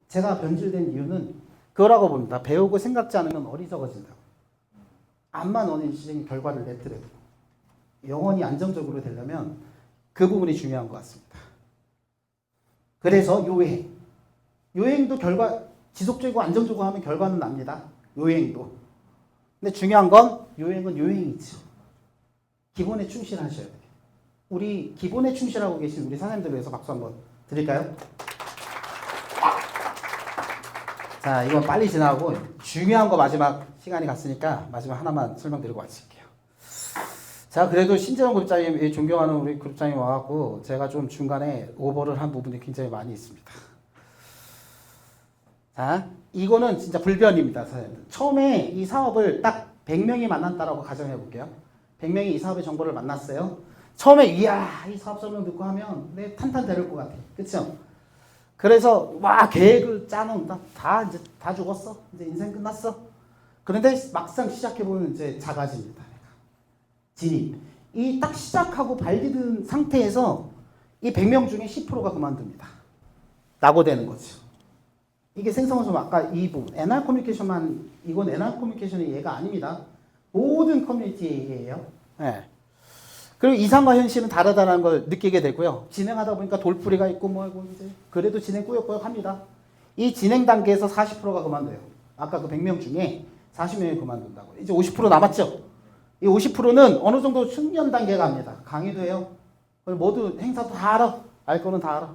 제가 변질된 이유는 그거라고 봅니다. 배우고 생각지 않으면 어리석어진다. 암만 원인시적인 결과를 냈더라도 영원히 안정적으로 되려면 그 부분이 중요한 것 같습니다. 그래서 요행도 결과 지속적이고 안정적으로 하면 결과는 납니다. 요행도. 근데 중요한 건 요행은 요행이죠. 기본에 충실하셔야 돼요. 우리 기본에 충실하고 계신 우리 사장님들 위해서 박수 한번 드릴까요? 자, 이건 빨리 지나고 중요한 거 마지막 시간이 갔으니까 마지막 하나만 설명드리고 마칠게요. 자, 그래도 신재영 그룹장님, 존경하는 우리 그룹장님 와갖고 제가 좀 중간에 오버를 한 부분이 굉장히 많이 있습니다. 자, 이거는 진짜 불변입니다, 사장님들. 처음에 이 사업을 딱 100명이 만났다라고 가정해 볼게요. 100명이 이 사업의 정보를 만났어요. 처음에 이야, 이 사업 설명 듣고 하면 내 탄탄대를 것 같아. 그쵸? 그래서 와, 계획을 짜놓는다. 이제 다 죽었어. 이제 인생 끝났어. 그런데 막상 시작해 보면 이제 작아집니다. 진입. 이 딱 시작하고 발디딘 상태에서 이 100명 중에 10%가 그만둡니다. 낙오되는 거죠. 이게 생성성 아까 이 부분 NR 커뮤니케이션만 이건 NR 커뮤니케이션의 예가 아닙니다. 모든 커뮤니티의 예예요. 네. 그리고 이상과 현실은 다르다는 걸 느끼게 되고요. 진행하다 보니까 돌풀이가 있고 뭐고 이제 그래도 진행 꾸역꾸역 합니다. 이 진행 단계에서 40%가 그만둬요. 아까 그 100명 중에 40명이 그만둔다고. 이제 50% 남았죠. 이 50%는 어느 정도 숙련 단계 갑니다. 강의도 해요. 모두 행사도 다 알아. 알 거는 다 알아.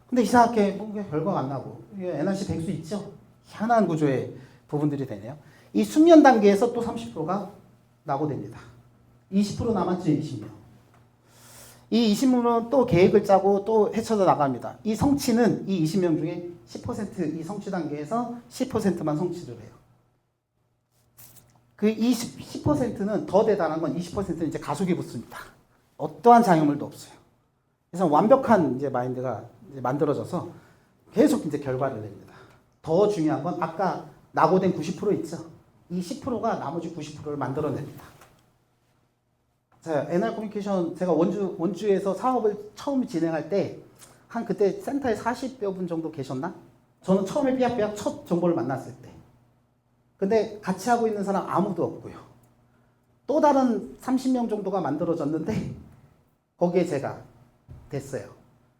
근데 이상하게 뭔가 결과가 안 나고 NRC 백수 있죠? 희한한 구조의 부분들이 되네요. 이 숙련 단계에서 또 30%가 낙오됩니다. 20% 남았죠, 20명. 이 20명은 또 계획을 짜고 또 헤쳐져 나갑니다. 이 성취는 이 20명 중에 10%이 성취 단계에서 10%만 성취를 해요. 그 10%는 더 대단한 건 20%는 이제 가속이 붙습니다. 어떠한 장애물도 없어요. 그래서 완벽한 이제 마인드가 이제 만들어져서 계속 이제 결과를 냅니다. 더 중요한 건 아까 낙오된 90% 있죠. 이 10%가 나머지 90%를 만들어냅니다. 자, NR 커뮤니케이션 제가 원주에서 사업을 처음 진행할 때 한 그때 센터에 40여 분 정도 계셨나? 저는 처음에 삐약삐약 첫 정보를 만났을 때. 근데 같이 하고 있는 사람 아무도 없고요. 또 다른 30명 정도가 만들어졌는데 거기에 제가 됐어요.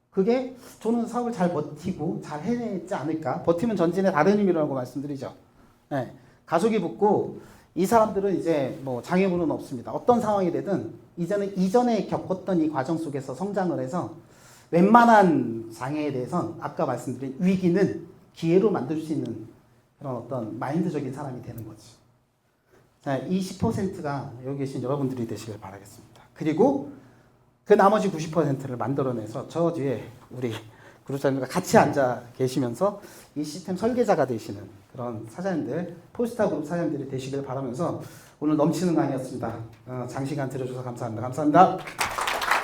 그게 저는 사업을 잘 버티고 잘 해냈지 않을까? 버티면 전진의 다른 의미라고 말씀드리죠. 네, 가속이 붙고 이 사람들은 이제 뭐 장애물은 없습니다. 어떤 상황이 되든 이전에 겪었던 이 과정 속에서 성장을 해서 웬만한 장애에 대해선 아까 말씀드린 위기는 기회로 만들 수 있는 그런 어떤 마인드적인 사람이 되는 거죠. 자, 이 10%가 여기 계신 여러분들이 되시길 바라겠습니다. 그리고 그 나머지 90%를 만들어내서 저 뒤에 우리 그룹장님과 같이 앉아 계시면서 이 시스템 설계자가 되시는 그런 사장님들, 폴스타 그룹 사장님들이 되시길 바라면서 오늘 넘치는 강의였습니다. 장시간 들어주셔서 감사합니다. 감사합니다.